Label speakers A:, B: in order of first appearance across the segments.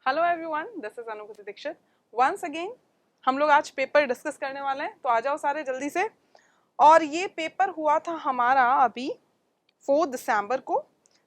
A: Hello everyone, this is Anukriti Dikshit. Once again हम लोग आज पेपर डिस्कस करने वाले हैं, तो आ जाओ सारे जल्दी से। और ये पेपर हुआ था हमारा अभी 4 दिसंबर को,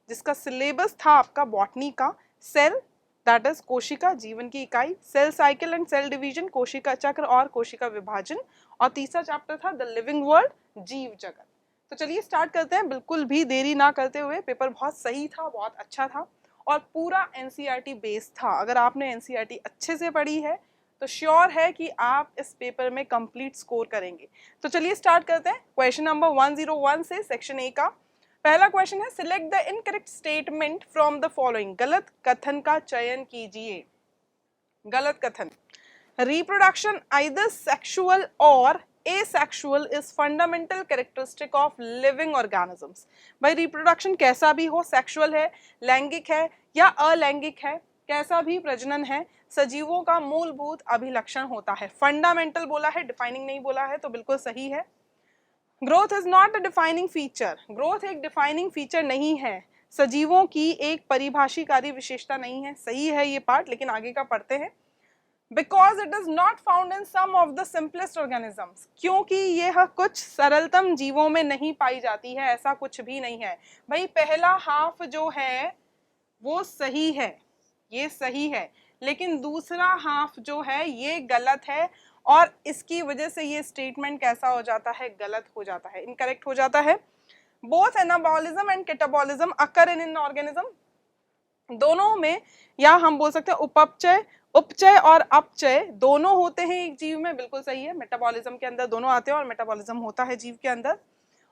A: जिसका सिलेबस था आपका बॉटनी का सेल, दैट इज कोशिका जीवन की इकाई, cell cycle and cell division, कोशिका चक्र और कोशिका विभाजन, और तीसरा चैप्टर था द लिविंग वर्ल्ड, जीव जगत। तो चलिए स्टार्ट करते हैं, बिल्कुल भी देरी ना करते हुए। पेपर बहुत सही था, बहुत अच्छा था और पूरा एनसीईआरटी बेस्ड था। अगर आपने एनसीईआरटी अच्छे से पढ़ी है तो श्योर है कि आप इस पेपर में कंप्लीट स्कोर करेंगे। तो चलिए स्टार्ट करते हैं। क्वेश्चन नंबर 101 से सेक्शन ए का पहला क्वेश्चन है, select the incorrect statement from the following. गलत कथन का चयन कीजिए। गलत कथन, रिप्रोडक्शन आइदर सेक्सुअल और asexual is fundamental characteristic of living organisms। भाई रिप्रोडक्शन कैसा भी हो, सेक्सुअल है, लैंगिक है या अलैंगिक है, कैसा भी प्रजनन है, सजीवों का मूलभूत अभिलक्षण होता है। फंडामेंटल बोला है, डिफाइनिंग नहीं बोला है, तो बिल्कुल सही है। Growth is not a defining feature, growth एक डिफाइनिंग फीचर नहीं है, सजीवों की एक परिभाषिकारी विशेषता नहीं है। सही है ये पार्ट, लेकिन आगे का पढ़ते हैं। Because it is not found in some of the simplest organisms, क्योंकि यह कुछ सरलतम जीवों में नहीं पाई जाती है, ऐसा कुछ भी नहीं है। भाई पहला हाफ जो है वो सही है, ये सही है, लेकिन दूसरा हाफ जो है ये गलत है, और इसकी वजह से ये स्टेटमेंट कैसा हो जाता है, गलत हो जाता है, इनकरेक्ट हो जाता है। Both anabolism and catabolism occur in an organism, दोनों में, या हम बोल सकते हैं उपचय, उपचय और अपचय दोनों होते हैं एक जीव में, बिल्कुल सही है। मेटाबॉलिज्म के अंदर दोनों आते हैं और मेटाबॉलिज्म होता है जीव के अंदर।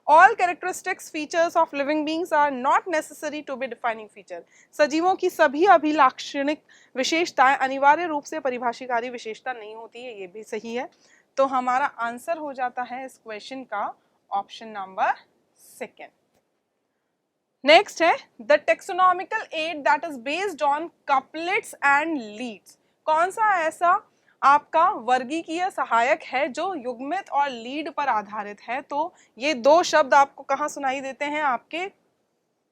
A: All characteristics features of living beings are not necessary to be defining feature, सजीवों की सभी अभिलाक्षणिक विशेषताएं अनिवार्य रूप से परिभाषिकारी विशेषता नहीं होती है, ये भी सही है। तो हमारा आंसर हो जाता है इस क्वेश्चन का ऑप्शन नंबर 2। नेक्स्ट है, the taxonomical aid that is based on couplets and leads. कौन सा ऐसा आपका वर्गीकीय सहायक है जो युग्मित और लीड पर आधारित है? तो ये दो शब्द आपको कहाँ सुनाई देते हैं? आपके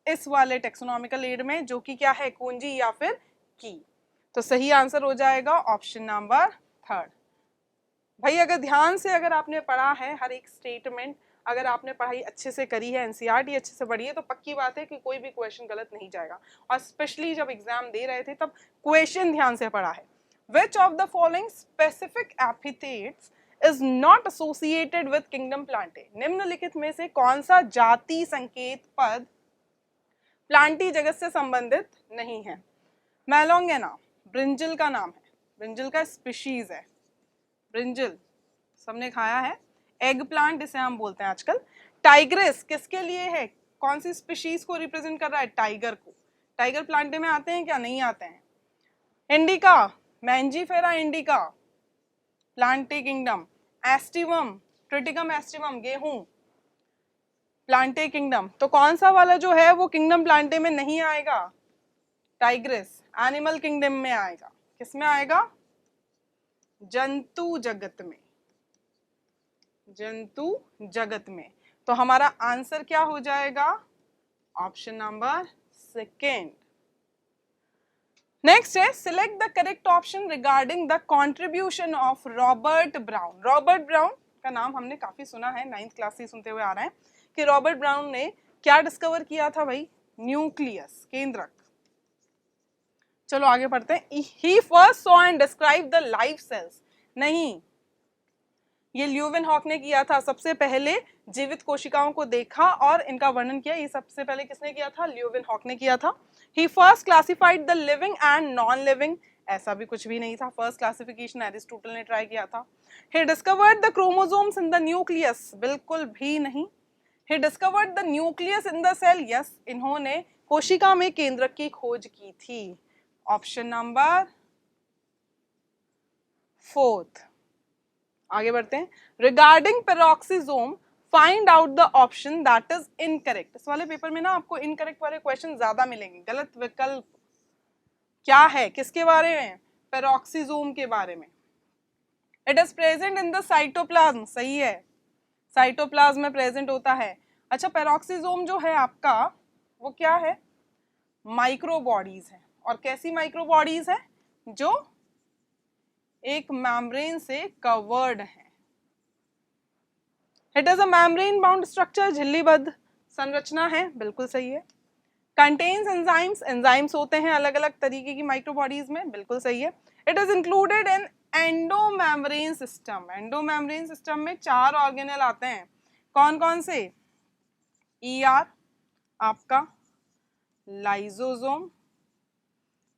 A: इस वाले टेक्सोनॉमिकल एड में, जो कि क्या है, कुंजी या फिर की। तो सही आंसर हो जाएगा ऑप्शन नंबर 3। भाई अगर ध्यान से अगर आपने पढ़ा है हर एक स्टेटमेंट, अगर आपने पढ़ाई अच्छे से करी है, एनसीईआरटी अच्छे से पढ़ी है, तो पक्की बात है कि कोई भी क्वेश्चन गलत नहीं जाएगा। और स्पेशली जब एग्जाम दे रहे थे तब क्वेश्चन ध्यान से पढ़ा है। Which of the following specific epithets is not associated with kingdom Plantae? निम्नलिखित में से कौन सा जाति संकेत पद प्लांटी जगत से संबंधित नहीं है? मैलोंगेना ब्रिंजल का नाम है, ब्रिंजल का स्पीशीज है, ब्रिंजल सबने खाया है। एग प्लांट इसे हम बोलते हैं आजकल। टाइग्रेस किसके लिए है, कौन सी स्पीशीज को रिप्रेजेंट कर रहा है? टाइगर को। टाइगर प्लांटे में आते हैं क्या? नहीं आते हैं। Indica, Mangifera indica, Plantae kingdom. Aestivum, Triticum aestivum, गेहूं, प्लांटे किंगडम। तो कौन सा वाला जो है वो किंगडम प्लांटे में नहीं आएगा? टाइग्रेस एनिमल किंगडम में आएगा। किस में आएगा? जंतु जगत में, जंतु जगत में। तो हमारा आंसर क्या हो जाएगा? Option number 2। नेक्स्ट है, select the correct option regarding the contribution of Robert brown. Robert brown का नाम हमने काफी सुना है, 9th क्लास से सुनते हुए आ रहे हैं कि रॉबर्ट ब्राउन ने क्या डिस्कवर किया था भाई? न्यूक्लियस, केंद्रक। चलो आगे पढ़ते हैं। He first saw and describe the life cells. नहीं, ये ल्यूवेनहॉक ने किया था। सबसे पहले जीवित कोशिकाओं को देखा और इनका वर्णन किया, ये सबसे पहले किसने किया था? ल्यूवेनहॉक ने किया था। He first classified the living and non-living, ऐसा भी कुछ भी नहीं था। फर्स्ट क्लासिफिकेशन एरिस्टोटल ने ट्राई किया था। He discovered the chromosomes in the nucleus, बिल्कुल भी नहीं। He discovered the nucleus in the cell, yes, इन्होंने कोशिका में केंद्रक की खोज की थी। Option number 4। आगे बढ़ते हैं। Regarding peroxisome find out the option that is incorrect. इस वाले पेपर में ना आपको इनकरेक्ट वाले क्वेश्चन ज्यादा मिलेंगे। गलत विकल्प क्या है, किसके बारे में? पेरोक्सिसोम के बारे में। It is present in the cytoplasm, सही है, साइटोप्लाज्म में प्रेजेंट होता है। अच्छा, पेरोक्सिसोम जो है आपका वो क्या है? माइक्रो बॉडीज है। और कैसी माइक्रो बॉडीज है? जो एक मेम्ब्रेन से कवर्ड है। It is a membrane bound structure, झिल्लीबद्ध संरचना है, बिल्कुल सही है। कंटेन्स एंजाइम्स, एंजाइम्स होते हैं अलग अलग तरीके की माइक्रोबॉडीज में, बिल्कुल सही है। It is included in endomembrane system, endomembrane system में 4 ऑर्गेनेल आते हैं, कौन कौन से? ER आपका, लाइजोसोम,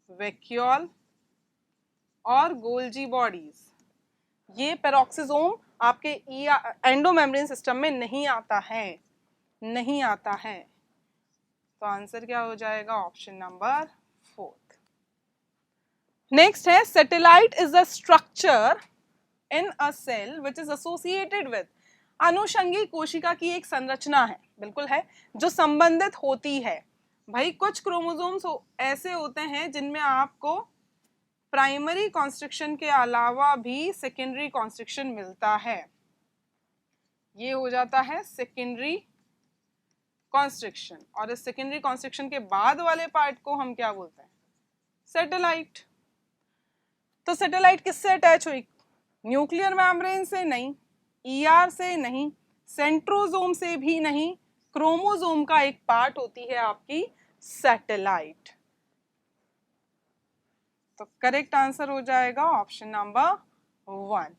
A: वैक्यूल और गोल्जी बॉडीज। ये पेरोक्सिसोम आपके एंडोमेम्ब्रेन सिस्टम में नहीं आता है, नहीं आता है। तो आंसर क्या हो जाएगा? Option number 4। नेक्स्ट है satellite is a structure in a cell which is associated with, अनुषंगी कोशिका की एक संरचना है, बिल्कुल है, जो संबंधित होती है। भाई कुछ क्रोमोसोम्स ऐसे होते हैं जिनमें आपको प्राइमरी कॉन्स्ट्रिक्शन के अलावा भी सेकेंडरी कॉन्स्ट्रिक्शन मिलता है, ये हो जाता है सेकेंडरी कॉन्स्ट्रिक्शन। और इस सेकेंडरी कॉन्स्ट्रिक्शन के बाद वाले पार्ट को हम क्या बोलते हैं? सैटेलाइट। तो सैटेलाइट किससे अटैच हुई? न्यूक्लियर मेम्ब्रेन से नहीं, ER से नहीं, सेंट्रोसोम से भी नहीं, क्रोमोसोम का एक पार्ट होती है आपकी सैटेलाइट। तो करेक्ट आंसर हो जाएगा ऑप्शन नंबर 1।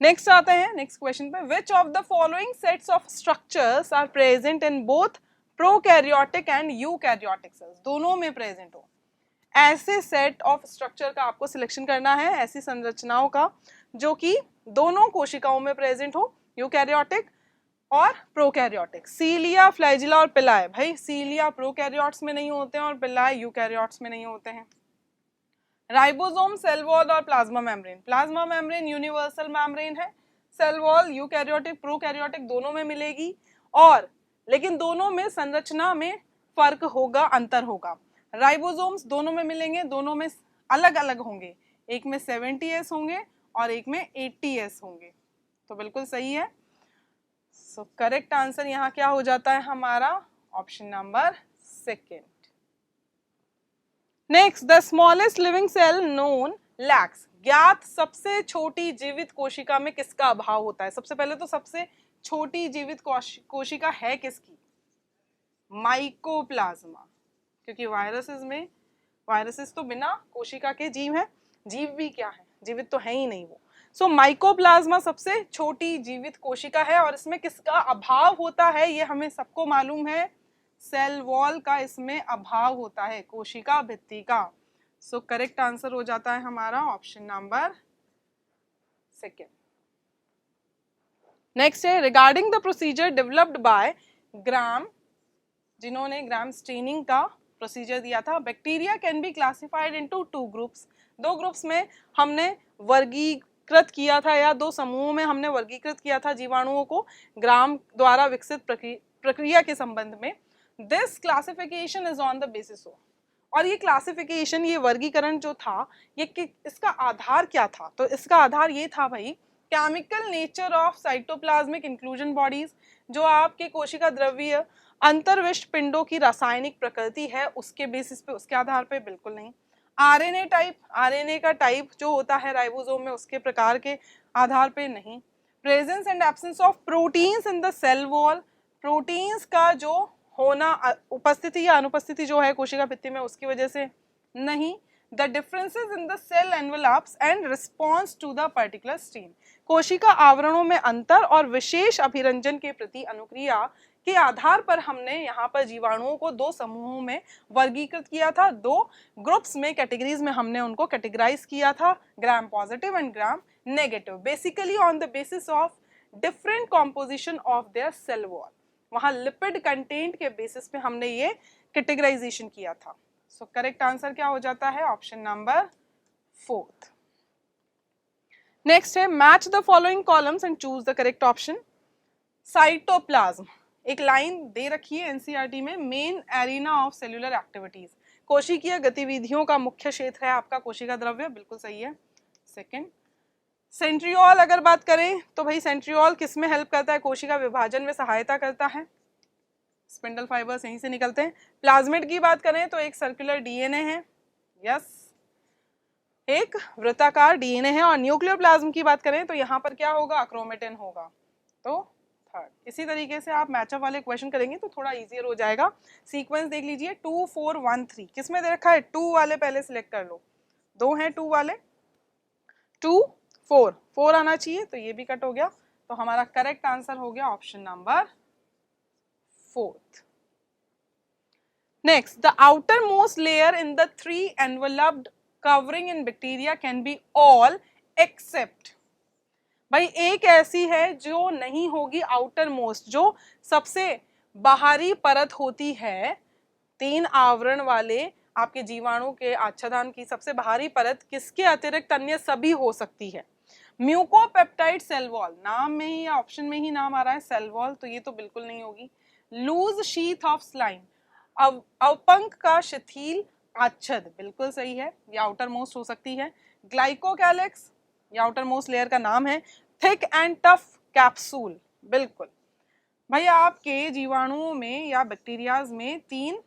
A: नेक्स्ट आते हैं नेक्स्ट क्वेश्चन पे, which of the following sets of structures are present in both prokaryotic and eukaryotic cells, दोनों में प्रेजेंट हो। ऐसे सेट ऑफ स्ट्रक्चर का आपको सिलेक्शन करना है, ऐसी संरचनाओं का जो कि दोनों कोशिकाओं में प्रेजेंट हो, यूकैरियोटिक और प्रोकैरियोटिक। सीलिया, फ्लैजिला और पिलाए, भाई सीलिया प्रोकैरियोट्स में नहीं होते हैं और पिलाए यूकैरियोट्स में नहीं होते हैं। राइबोसोम, सेल वॉल और plasma membrane, plasma membrane universal membrane है, सेल वॉल यूकैरियोटिक प्रोकैरियोटिक दोनों में मिलेगी, और लेकिन दोनों में संरचना में फर्क होगा, अंतर होगा। राइबोसोम्स दोनों में मिलेंगे, दोनों में अलग अलग होंगे, एक में 70S होंगे और एक में 80S होंगे। तो बिल्कुल सही है। सो करेक्ट आंसर यहाँ क्या हो जाता है हमारा? Option number 2। Next, the smallest living cell known lacks, ज्ञात सबसे छोटी जीवित कोशिका में किसका अभाव होता है? सबसे पहले तो सबसे छोटी जीवित कोशिका है किसकी? माइकोप्लाज्मा, क्योंकि वायरसेस तो बिना कोशिका के जीव है, जीव भी क्या है? जीवित तो है ही नहीं वो। सो माइकोप्लाज्मा सबसे छोटी जीवित कोशिका है, और इसमें किसका अभाव होता है ये हमें सबको मालूम है, सेल वॉल का इसमें अभाव होता है, कोशिका भित्ति का। सो करेक्ट आंसर हो जाता है हमारा ऑप्शन नंबर 2। नेक्स्ट है regarding the procedure developed by Gram, जिन्होंने ग्राम स्टेनिंग का प्रोसीजर दिया था, bacteria can be classified into 2 groups, 2 groups में हमने वर्गीकृत किया था, या 2 समूहों में हमने वर्गीकृत किया था जीवाणुओं को ग्राम द्वारा विकसित प्रक्रिया के संबंध में। This classification is on the basis of, और ये क्लासिफिकेशन, ये वर्गीकरण जो था, ये इसका आधार क्या था? तो इसका आधार ये था भाई, chemical nature of cytoplasmic inclusion bodies, जो आपके कोशिका द्रव्य अंतर्विष्ट पिंडों की रासायनिक प्रकृति है, उसके बेसिस पे, उसके आधार पे बिल्कुल नहीं। आरएनए टाइप, आरएनए का टाइप जो होता है राइबोसोम में, उसके प्रकार के आधार पे नहीं। Presence and absence of proteins in the cell wall, proteins का जो होना, उपस्थिति या अनुपस्थिति जो है कोशिका भित्ति में, उसकी वजह से नहीं। The differences in the cell envelopes and response to the particular stream, कोशिका आवरणों में अंतर और विशेष अभिरंजन के प्रति अनुक्रिया के आधार पर हमने यहाँ पर जीवाणुओं को 2 समूहों में वर्गीकृत किया था, 2 ग्रुप्स में, कैटेगरीज में हमने उनको कैटेगराइज किया था, gram positive and gram negative, basically on the basis of different composition of their cell wall. वहाँ लिपिड कंटेंट के बेसिस पे हमने ये कैटेगराइजेशन किया था। सो करेक्ट आंसर क्या हो जाता है? Option number 4। नेक्स्ट है match the following columns and choose the correct option. Cytoplasm, एक लाइन दे रखी है एनसीईआरटी में, main arena of cellular activities, कोशिकीय गतिविधियों का मुख्य क्षेत्र है आपका कोशिका द्रव्य, बिल्कुल सही है। सेकंड, सेंट्रियोल अगर बात करें तो भाई सेंट्रियोल किस में हेल्प करता है? कोशिका विभाजन में सहायता करता है, स्पिंडल फाइबर्स यहीं से निकलते हैं। प्लाज्मिड की बात करें तो एक सर्कुलर डीएनए है, यस, एक वृत्ताकार डीएनए है। और न्यूक्लियोप्लाज्म की बात करें तो यहाँ पर क्या होगा, क्रोमेटिन होगा, तो थर्ड। इसी तरीके से आप मैचअप वाले क्वेश्चन करेंगे तो थोड़ा इजियर हो जाएगा। सीक्वेंस देख लीजिए 2 4 1 3, किसमें दे रखा है, 2 वाले पहले सिलेक्ट कर लो, 2 हैं 2 वाले, 2 4 4 आना चाहिए, तो ये भी कट हो गया। तो हमारा करेक्ट आंसर हो गया option number 4th। Next, the outermost layer in the 3 enveloped covering in bacteria can be all except, भाई एक ऐसी है जो नहीं होगी आउटर मोस्ट, जो सबसे बाहरी परत होती है 3 आवरण वाले आपके जीवाणु के आच्छादन की सबसे बाहरी परत, किसके अतिरिक्त अन्य सभी हो सकती है। म्यूकोपेप्टाइड सेल वॉल, नाम में ही या ऑप्शन में ही नाम आ रहा है सेल वॉल, तो ये तो बिल्कुल नहीं होगी। लूज शीथ ऑफ स्लाइम, अवपंक का शिथिल आच्छद, बिल्कुल सही है, ये आउटर मोस्ट हो सकती है। ग्लाइकोकैलिक्स, ये आउटर मोस्ट लेयर का नाम है। थिक एंड टफ कैप्सूल, बिल्कुल भाई आपके जीवाणुओं में या बैक्टीरियाज में 3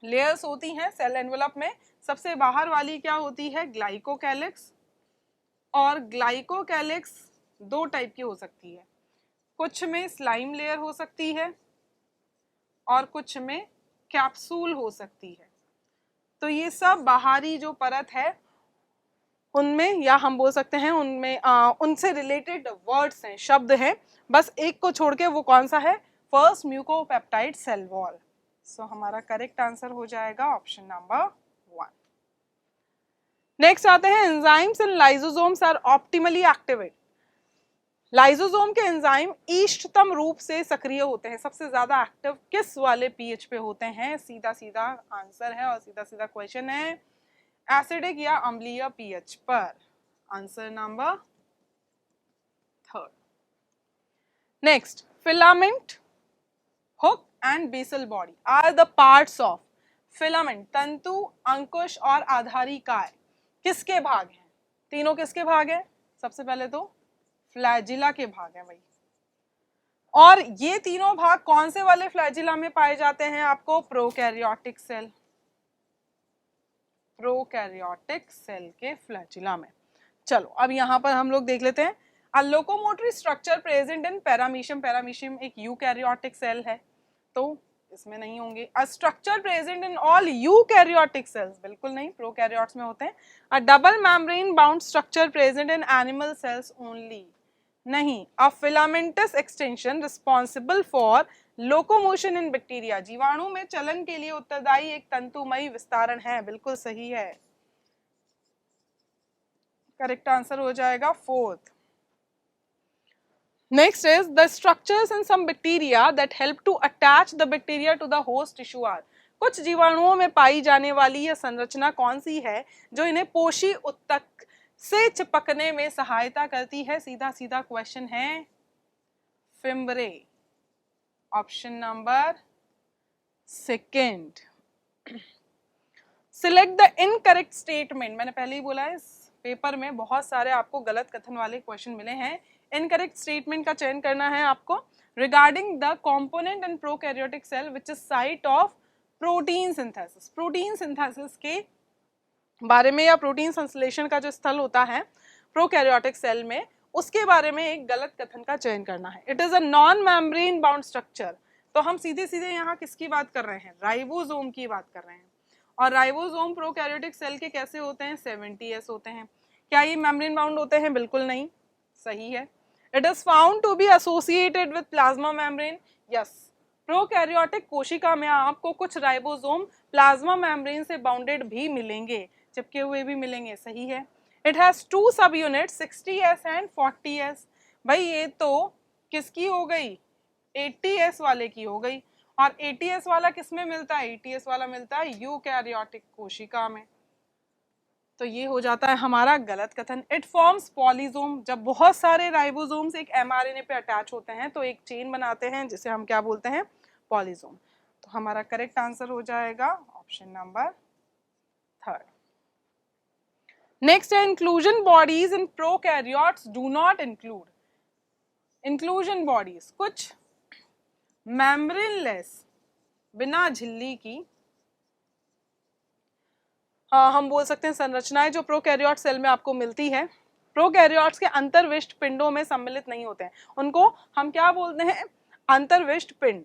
A: लेयर्स होती हैं सेल एनवेलप में। सबसे बाहर वाली क्या होती है, ग्लाइकोकैलिक्स, और ग्लाइकोकैलिक्स 2 टाइप की हो सकती है, कुछ में स्लाइम लेयर हो सकती है और कुछ में कैप्सूल हो सकती है। तो ये सब बाहरी जो परत है उनमें, या हम बोल सकते हैं उनमें उनसे रिलेटेड वर्ड्स हैं, शब्द हैं, बस एक को छोड़ के, वो कौन सा है, फर्स्ट म्यूकोपेप्टाइड सेल वॉल। सो हमारा करेक्ट आंसर हो जाएगा ऑप्शन नंबर 1। नेक्स्ट आते हैं, enzymes in lysosomes are optimally activate. Lysosome के एंजाइम इष्टतम रूप से सक्रिय होते हैं, सबसे ज्यादा एक्टिव किस वाले पीएच पे होते हैं, सीधा सीधा आंसर है और सीधा सीधा क्वेश्चन है, एसिडिक या अम्लीय पीएच पर। Answer number 3rd। Next, filament, hook and basal body are the parts of. Filament तंतु, अंकुश और आधारिकाय किसके भाग हैं, तीनों किसके भाग हैं, सबसे पहले तो फ्लैजिला के भाग हैं भाई। और ये तीनों भाग कौन से वाले फ्लैजिला में पाए जाते हैं, आपको प्रोकैरियोटिक सेल, प्रोकैरियोटिक सेल के फ्लैजिला में। चलो अब यहाँ पर हम लोग देख लेते हैं, a locomotory structure present in paramecium, paramecium एक यूकैरियोटिक सेल है तो इसमें नहीं होंगे। A structure present in all eukaryotic cells, बिल्कुल नहीं, प्रोकैरियोट्स में होते हैं। A double membrane bound structure present in animal cells only, नहीं। A filamentous extension responsible for locomotion in bacteria, जीवाणु में चलन के लिए उत्तरदायी एक तंतुमयी विस्तारण है, बिल्कुल सही है, करेक्ट आंसर हो जाएगा 4th। Next is the structures in some bacteria that help to attach the bacteria to the host tissue are। कुछ जीवाणुओं में पाई जाने वाली यह संरचना कौन सी है जो इन्हें पोषी उत्तक से चिपकने में सहायता करती है, सीधा सीधा क्वेश्चन है, fimbriae, option number 2nd। Select the incorrect statement, मैंने पहले ही बोला है इस पेपर में बहुत सारे आपको गलत कथन वाले क्वेश्चन मिले हैं, इनकरेक्ट स्टेटमेंट का चयन करना है आपको। Regarding the component in prokaryotic cell which is site of protein synthesis, protein synthesis के बारे में या प्रोटीन संश्लेषण का जो स्थल होता है प्रोकैरियोटिक सेल में, उसके बारे में एक गलत कथन का चयन करना है। It is a non membrane bound structure, तो हम सीधे सीधे यहाँ किसकी बात कर रहे हैं, राइबोसोम की बात कर रहे हैं। और राइबोसोम प्रोकैरियोटिक सेल के कैसे होते हैं, 70S होते हैं। क्या ये मेम्ब्रेन बाउंड होते हैं, बिल्कुल नहीं, सही है। It is found to be associated with plasma membrane, yes. Prokaryotic कोशिका में आपको कुछ राइबोसोम प्लाज्मा मेम्ब्रेन से बाउंडेड भी मिलेंगे, चिपके हुए भी मिलेंगे, सही है। इट हैज 2 सब यूनिट्स 60S एंड 40S, भाई ये तो किसकी हो गई, 80S वाले की हो गई। और 80S वाला किसमें मिलता है, 80S वाला मिलता है यूकैरियोटिक कोशिका में, तो ये हो जाता है हमारा गलत कथन। इट फॉर्म्स पॉलीजोम, जब बहुत सारे राइबोसोम्स एक mRNA पे अटैच होते हैं तो एक चेन बनाते हैं जिसे हम क्या बोलते हैं, पॉलीजोम। तो हमारा करेक्ट आंसर हो जाएगा ऑप्शन नंबर 3rd। नेक्स्ट है, inclusion bodies in prokaryotes do not include. Inclusion bodies कुछ मेम्ब्रेनलेस, बिना झिल्ली की हम बोल सकते हैं संरचनाएं जो प्रोकैरियोट सेल में आपको मिलती है, प्रोकैरियोट्स के अंतर्विष्ट पिंडों में सम्मिलित नहीं होते हैं, उनको हम क्या बोलते हैं, अंतर्विष्ट पिंड।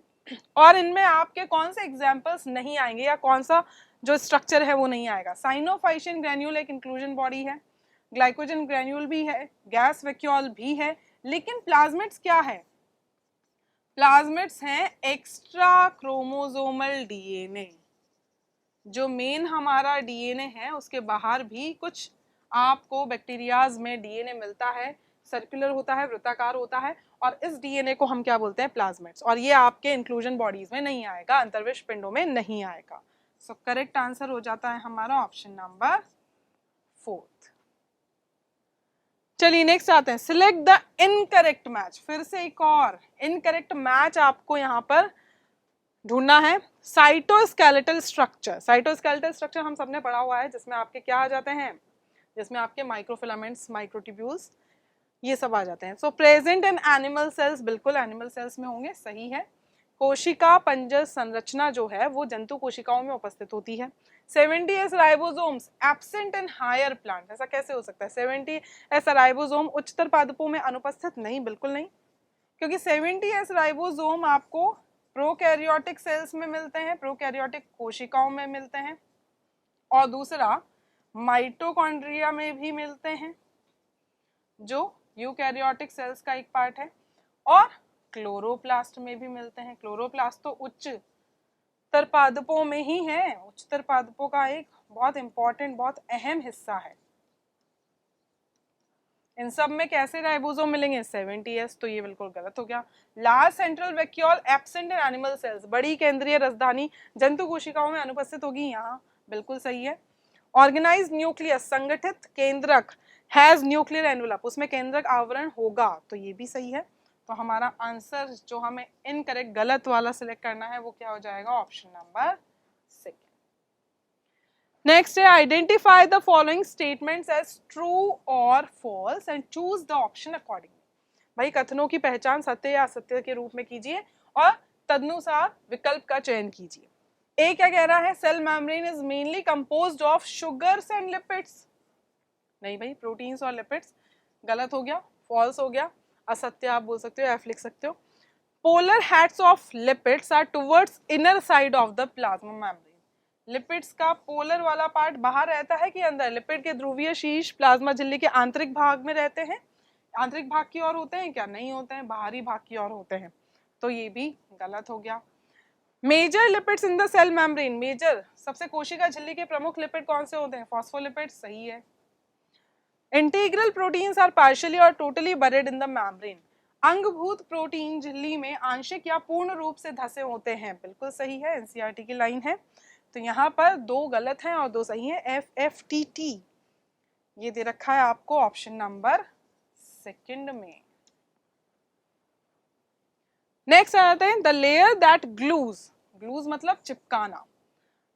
A: और इनमें आपके कौन से एग्जाम्पल्स नहीं आएंगे या कौन सा जो स्ट्रक्चर है वो नहीं आएगा। साइनोफाइशियन ग्रैन्यूल एक इंक्लूजन बॉडी है, ग्लाइकोजन ग्रैन्यूल भी है, गैस वैक्यूल भी है, लेकिन प्लाज्मिड्स क्या है, प्लाज्मिड्स हैं एक्स्ट्रा क्रोमोसोमल डीएनए। जो मेन हमारा डीएनए है उसके बाहर भी कुछ आपको बैक्टीरियाज में डीएनए मिलता है, सर्कुलर होता है, वृत्ताकार होता है, और इस डीएनए को हम क्या बोलते हैं, प्लाज्मिड्स। और ये आपके इंक्लूजन बॉडीज में नहीं आएगा, अंतर्विष्ट पिंडों में नहीं आएगा। सो करेक्ट आंसर हो जाता है हमारा ऑप्शन नंबर 4। चलिए नेक्स्ट आते हैं, सिलेक्ट द इनकरेक्ट मैच। फिर से एक और इनकरेक्ट मैच आपको यहाँ पर ढूंढना है। साइटोस्केलेटल स्ट्रक्चर, साइटोस्केलेटल स्ट्रक्चर हम सबने पढ़ा हुआ है, जिसमें आपके क्या आ जाते हैं, जिसमें आपके माइक्रोफिलामेंट्स, माइक्रोट्यूब्यूल्स, ये सब आ जाते हैं। सो प्रेजेंट इन एनिमल सेल्स, बिल्कुल एनिमल सेल्स में होंगे, सही है। कोशिका पंजर संरचना जो है वो जंतु कोशिकाओं में उपस्थित होती है। 70S ribosomes absent in higher plant, ऐसा कैसे हो सकता है, 70S राइबोसोम उच्चतर पादपों में अनुपस्थित, नहीं, बिल्कुल नहीं, क्योंकि 70S राइबोसोम आपको प्रोकैरियोटिक सेल्स में मिलते हैं, प्रोकैरियोटिक कोशिकाओं में मिलते हैं, और दूसरा माइटोकॉन्ड्रिया में भी मिलते हैं जो यूकैरियोटिक सेल्स का एक पार्ट है, और क्लोरोप्लास्ट में भी मिलते हैं। क्लोरोप्लास्ट तो उच्चतर पादपों में ही है, उच्चतर पादपों का एक बहुत इंपॉर्टेंट, बहुत अहम हिस्सा है। इन सब में कैसे राइबोसोम मिलेंगे, 70S, तो ये बिल्कुल गलत हो गया। Large central vacuole absent in animal sales, बड़ी केंद्रीय राजधानी जंतु कोशिकाओं में अनुपस्थित होगी, यहाँ बिल्कुल सही है। ऑर्गेनाइज्ड न्यूक्लियस, संगठित केंद्रक, हैज न्यूक्लियर एनवेलप, उसमें केंद्रक आवरण होगा, तो ये भी सही है। तो हमारा आंसर जो हमें इनकरेक्ट, गलत वाला सिलेक्ट करना है, वो क्या हो जाएगा, ऑप्शन नंबर 6। नेक्स्ट है, identify the following statements as true और false and choose the option accordingly. भाई कथनों की पहचान सत्य या असत्य के रूप में कीजिए और तदनुसार विकल्प का चयन कीजिए। ए क्या कह रहा है, cell membrane is mainly composed of sugars and lipids, नहीं भाई, प्रोटीन्स और लिपिड्स, गलत हो गया, फॉल्स हो गया, असत्य आप बोल सकते हो, एफ लिख सकते हो। Polar heads of lipids are towards inner side of the plasma membrane, lipids का पोलर वाला पार्ट बाहर रहता है कि अंदर, लिपिड के ध्रुवीय शीर्ष प्लाज्मा झिल्ली के आंतरिक भाग में रहते हैं, आंतरिक भाग की ओर होते हैं क्या, नहीं होते हैं, बाहरी भाग की ओर होते हैं, तो ये भी गलत हो गया। Major lipids in the cell membrane, major सबसे कोशिका झिल्ली के प्रमुख लिपिड कौन से होते हैं, फॉस्फोलिपिड, सही है। इंटीग्रल प्रोटीन्स आर पार्शियली और totally buried in the membrane, अंगभूत प्रोटीन झिल्ली में आंशिक या पूर्ण रूप से धसे होते हैं, बिल्कुल सही है, एनसीईआरटी की लाइन है। तो यहाँ पर 2 गलत हैं और 2 सही हैं, FFTT ये दे रखा है आपको ऑप्शन नंबर 2 में। नेक्स्ट आ जाते हैं, the layer that glues, glues मतलब चिपकाना,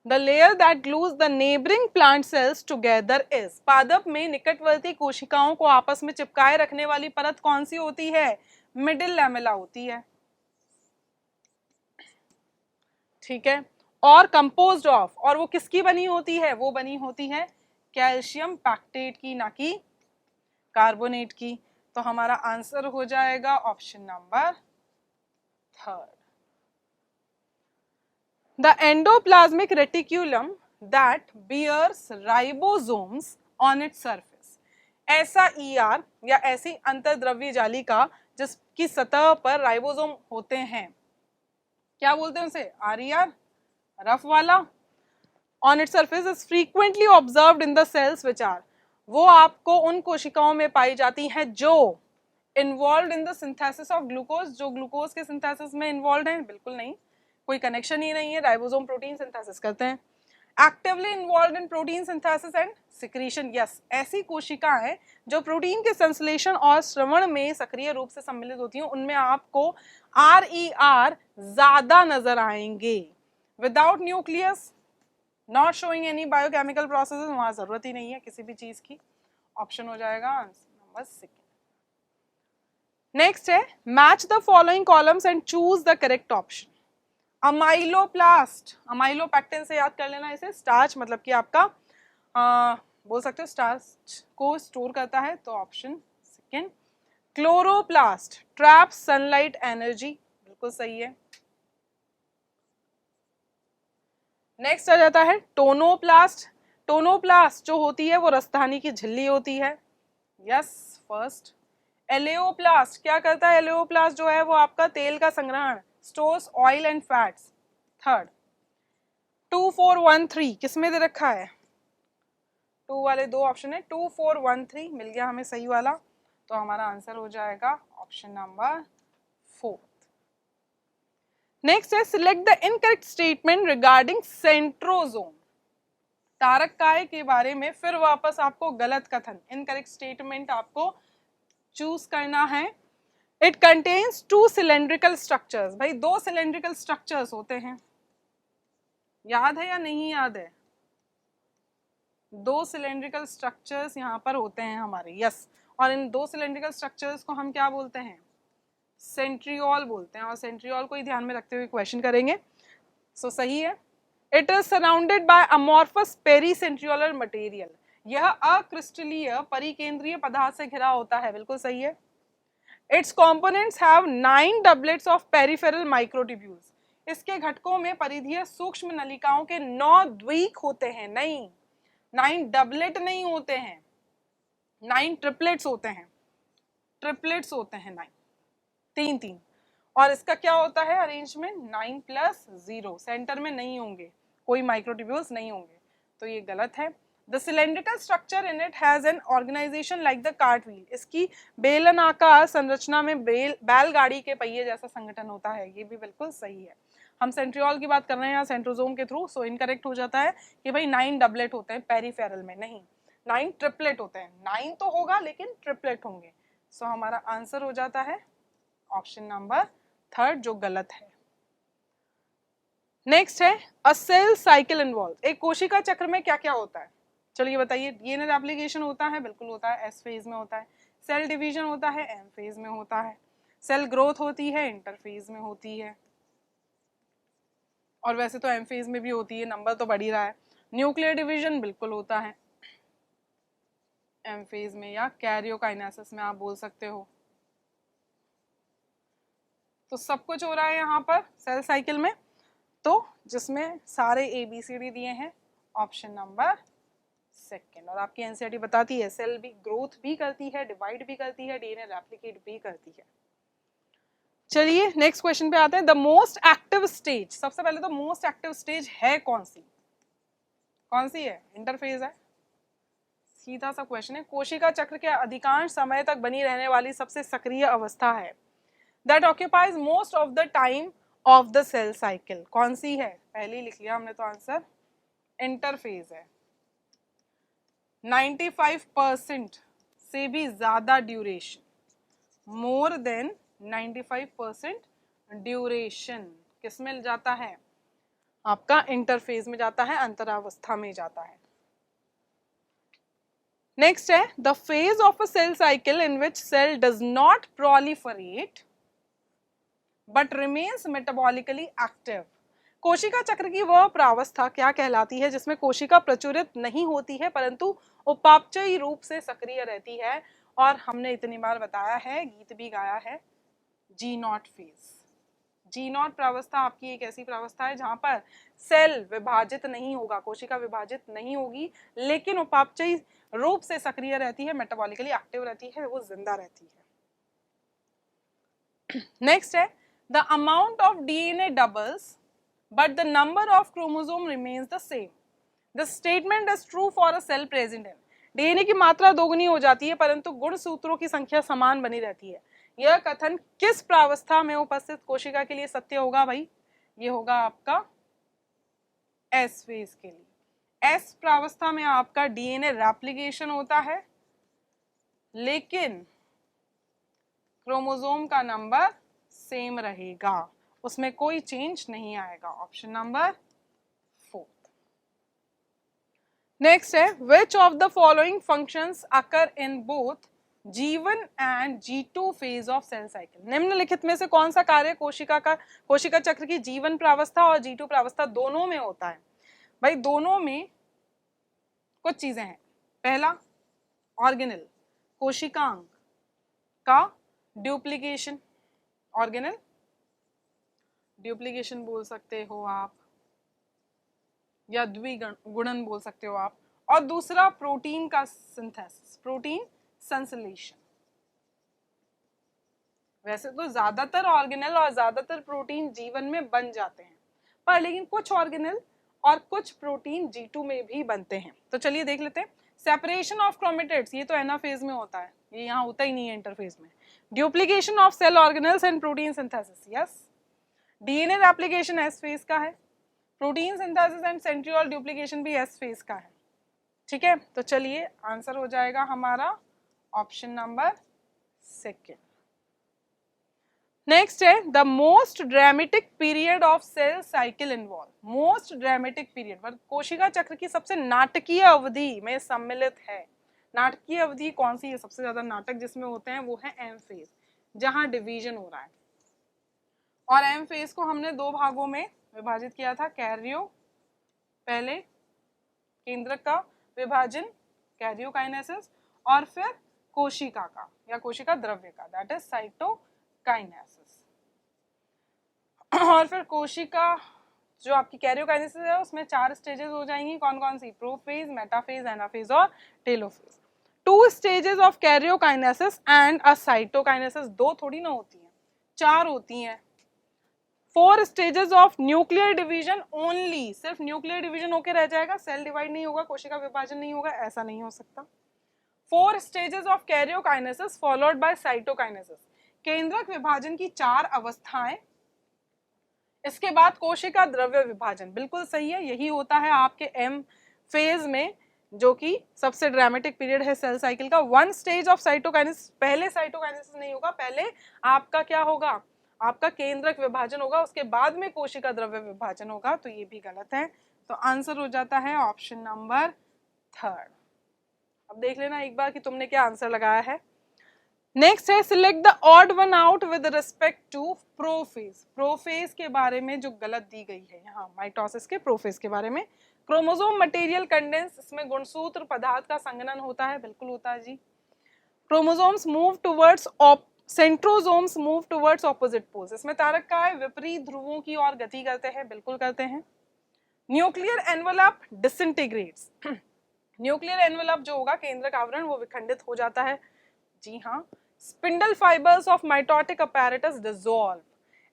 A: the layer that glues the neighbouring plant cells together is, पादप में निकटवर्ती कोशिकाओं को आपस में चिपकाए रखने वाली परत कौन सी होती है, मिडिल लैमेला होती है, ठीक है। और कंपोज्ड ऑफ, और वो किसकी बनी होती है, वो बनी होती है कैल्शियम पैक्टेट की, ना कि कार्बोनेट की। तो हमारा आंसर हो जाएगा option number 3। The endoplasmic reticulum that bears ribosomes on its surface, ऐसा ER या ऐसी अंतर्द्रव्य जाली का जिसकी सतह पर राइबोसोम होते हैं, क्या बोलते हैं उसे, RER, रफ वाला, on its surface is frequently observed in the cells which are, वो आपको उन कोशिकाओं में पाई जाती हैं जो involve in the synthesis of glucose, जो ग्लूकोज के सिंथेसिस में इन्वॉल्व हैं, बिल्कुल नहीं, कोई कनेक्शन ही नहीं है, राइबोसोम प्रोटीन सिंथेसिस करते हैं। Actively involve in protein synthesis and secretion, yes, ऐसी कोशिकाएं जो प्रोटीन के संश्लेषण और श्रवण में सक्रिय रूप से सम्मिलित होती हैं, उनमें आपको RER ज्यादा नजर आएंगे। Without nucleus, not showing any biochemical processes, वहां जरूरत ही नहीं है किसी भी चीज की, ऑप्शन हो जाएगा आंसर नंबर 6। नेक्स्ट है, match the following columns and choose the correct option. Amyloplast, amylopectin से याद कर लेना इसे, स्टार्च मतलब कि आपका बोल सकते हो स्टार्च को स्टोर करता है, तो option second. Chloroplast trap sunlight energy, बिल्कुल सही है। नेक्स्ट आ जाता है टोनोप्लास्ट। टोनोप्लास्ट जो होती है वो राजधानी की झिल्ली होती है, यस फर्स्ट। एलेओप्लास्ट क्या करता है? एलेओप्लास्ट जो है वो आपका तेल का संग्रहण, stores oil and fats, third. 2413 किसमें दे रखा है? 2 वाले दो ऑप्शन है, 2413 मिल गया हमें सही वाला, तो हमारा आंसर हो जाएगा ऑप्शन नंबर 4। नेक्स्ट है select the incorrect statement regarding centrosome. तारक काय के बारे में फिर वापस आपको गलत कथन, इनकरेक्ट स्टेटमेंट आपको चूज करना है। It contains 2 cylindrical structures. भाई 2 सिलेंड्रिकल स्ट्रक्चर्स होते हैं, याद है या नहीं याद है? 2 सिलेंड्रिकल स्ट्रक्चर्स यहाँ पर होते हैं हमारे, यस। और इन 2 सिलेंड्रिकल स्ट्रक्चर्स को हम क्या बोलते हैं? सेंट्रियोल बोलते हैं, और सेंट्रियोल को ही ध्यान में रखते हुए क्वेश्चन करेंगे। सो सही है। It is surrounded by amorphous pericentriolar material. यह अक्रिस्टलीय परिकेंद्रीय पदार्थ से घिरा होता है, बिल्कुल सही है। It's components have 9 doublets of peripheral microtubules. इसके घटकों में परिधीय सूक्ष्म नलिकाओं के 9 द्वीक होते हैं, नहीं 9 डबलेट नहीं होते हैं, 9 ट्रिपलेट्स होते हैं, ट्रिपलेट्स होते हैं 9, 3-3। और इसका क्या होता है अरेंजमेंट? 9+0, सेंटर में नहीं होंगे, कोई माइक्रोट्यूब्यूल्स नहीं होंगे, तो ये गलत है। The cylindrical structure in it has an organization like the cart wheel. इसकी बेलनाकार संरचना में बैलगाड़ी के पहिए जैसा संगठन होता है, ये भी बिल्कुल सही है। हम सेंट्रियोल की बात कर रहे हैं यहाँ सेंट्रोजोम के थ्रू, सो इनकरेक्ट हो जाता है कि भाई 9 डबलेट होते हैं पेरिफेरल में, नहीं 9 ट्रिपलेट होते हैं। 9 तो होगा लेकिन ट्रिपलेट होंगे, सो हमारा आंसर हो जाता है ऑप्शन नंबर 3 जो गलत है। नेक्स्ट है अ सेल साइकिल इन्वॉल्व। एक कोशिका चक्र में क्या क्या होता है? चलिए बताइए। डीएनए रेप्लिकेशन होता है, बिल्कुल होता है, एस फेज में होता है। सेल डिवीजन होता है, एम फेज में होता है। सेल ग्रोथ होती है, इंटरफेज में होती है, और वैसे तो एम फेज में भी होती है, नंबर तो बढ़ ही रहा है। न्यूक्लियर डिवीजन बिल्कुल होता है एम फेज में, या कैरियोकाइनेसिस में आप बोल सकते हो। तो सब कुछ हो रहा है यहाँ पर सेल साइकिल में, तो जिसमें सारे ABCD दिए हैं, ऑप्शन नंबर 2। और आपकी एनसीईआरटी बताती है सेल भी ग्रोथ भी करती है, डिवाइड भी करती है, डीएनए रेप्लिकेट भी करती है। चलिए नेक्स्ट क्वेश्चन पे आते हैं। द मोस्ट एक्टिव स्टेज, सबसे पहले तो मोस्ट एक्टिव स्टेज है कौन सी? कौन सी है? इंटरफेज है, सीधा सा क्वेश्चन है। कोशिका चक्र के अधिकांश समय तक बनी रहने वाली सबसे सक्रिय अवस्था है, that occupies most of the time of the cell cycle. कौन सी है? पहले ही लिख लिया हमने तो आंसर, इंटरफेज है। 95% से भी ज्यादा ड्यूरेशन, मोर देन 95% ड्यूरेशन किस में जाता है? आपका इंटरफेज में जाता है, अंतरावस्था में जाता है। नेक्स्ट है the phase of a cell cycle in which cell does not proliferate but remains metabolically active. कोशिका चक्र की वह प्रावस्था क्या कहलाती है जिसमें कोशिका प्रचुरित नहीं होती है परंतु उपापचयी रूप से सक्रिय रहती है? और हमने इतनी बार बताया है, गीत भी गाया है, G0 फेज। G0 प्रावस्था आपकी एक ऐसी प्रावस्था है जहां पर सेल विभाजित नहीं होगा, कोशिका विभाजित नहीं होगी, लेकिन उपापचयी रूप से सक्रिय रहती है, मेटाबॉलिकली एक्टिव रहती है, वो जिंदा रहती है। नेक्स्ट है the amount of DNA doubles but the number of chromosome remains the same. The statement is true for a cell present in. DNA की मात्रा दोगुनी हो जाती है परंतु गुण सूत्रों की संख्या समान बनी रहती है। यह कथन किस प्रावस्था में उपस्थित कोशिका के लिए सत्य होगा? भाई ये होगा आपका एस फेज के लिए। एस प्रावस्था में आपका डीएनए रेप्लिकेशन होता है लेकिन क्रोमोसोम का नंबर सेम रहेगा, उसमें कोई चेंज नहीं आएगा। Option number 4। नेक्स्ट है which of the following functions occur in both G1 and G2 phase of cell cycle. निम्नलिखित में से कौन सा कार्य कोशिका चक्र की G1 प्रावस्था और G2 प्रावस्था दोनों में होता है? भाई दोनों में कुछ चीजें हैं। पहला ऑर्गेनेल, कोशिकांग का ड्यूप्लीकेशन, ऑर्गेनेल ड्यूप्लीकेशन बोल सकते हो आप, या द्विगुणन बोल सकते हो आप। और दूसरा प्रोटीन का सिंथेसिस, प्रोटीन संश्लेषण। वैसे तो ज्यादातर ऑर्गेनेल और ज्यादातर प्रोटीन जीवन में बन जाते हैं, पर लेकिन कुछ ऑर्गेनेल और कुछ प्रोटीन G2 में भी बनते हैं। तो चलिए देख लेते हैं। सेपरेशन ऑफ क्रोमेटिड्स, ये तो एनाफेज में होता है, ये यहाँ होता ही नहीं है इंटरफेज में। Duplication of cell organelles and protein synthesis, yes. DNA replication S phase का है, protein synthesis and centriole duplication भी एस फेज का है। ठीक है, तो चलिए आंसर हो जाएगा हमारा ऑप्शन नंबर सेकेंड। नेक्स्ट है the most dramatic period of cell cycle involve, most dramatic period पर कोशिका चक्र की सबसे नाटकीय अवधि में सम्मिलित है। नाटकीय अवधि कौन सी है? सबसे ज्यादा नाटक जिसमें होते हैं वो है एम फेज, जहां डिवीजन हो रहा है। और एम फेज को हमने दो भागों में विभाजित किया था, कैरियो, पहले केंद्रक का विभाजन कैरियोकाइनेसिस, और फिर कोशिका का या कोशिका द्रव्य का, दैट इज साइटोकाइनेसिस। और फिर कोशिका जो आपकी कैरियोकाइनेसिस है उसमें 4 स्टेजेस हो जाएंगी, कौन कौन सी? प्रोफेज, मेटाफेज, एनाफेज और telophase. 2 stages of karyokinesis and a cytokinesis, 2 थोड़ी ना होती हैं, 4 होती हैं। 4 stages of nuclear division only, सिर्फ न्यूक्लियर डिवीजन होके रह जाएगा, सेल डिवाइड नहीं होगा, कोशिका विभाजन नहीं होगा, ऐसा नहीं हो सकता। 4 stages of karyokinesis followed by cytokinesis, केंद्रक विभाजन की 4 अवस्थाएं, इसके बाद कोशिका द्रव्य विभाजन। बिल्कुल सही है, यही होता है आपके एम फेज में, जो कि सबसे ड्रामेटिक पीरियड है सेल साइकिल का। 1 स्टेज ऑफ साइटोकाइनेसिस, पहले साइटोकाइनेसिस नहीं होगा, पहले आपका क्या होगा? आपका केंद्रक विभाजन होगा, उसके बाद में कोशिका द्रव्य विभाजन होगा, तो ये भी गलत है। तो आंसर हो जाता है ऑप्शन नंबर 3। अब देख लेना एक बार कि तुमने क्या आंसर लगाया है। नेक्स्ट है select the odd one out with respect to prophase, prophase के बारे में जो गलत दी गई है यहाँ, माइटोसिस के प्रोफेज के बारे में। क्रोमोसोम मटेरियल कंडेंस, इसमें गुणसूत्र पदार्थ का संघनन होता है, बिल्कुल होता है जी। Chromosomes move towards centrosomes move towards opposite poles, इसमें तारक का है विपरीत ध्रुवों की ओर गति करते हैं, बिल्कुल करते हैं। न्यूक्लियर एनवेलप डिसइंटीग्रेट्स, न्यूक्लियर एनवेलप जो होगा केंद्रक आवरण वो विखंडित हो जाता है, जी हाँ। Spindle fibres of mitotic apparatus dissolve,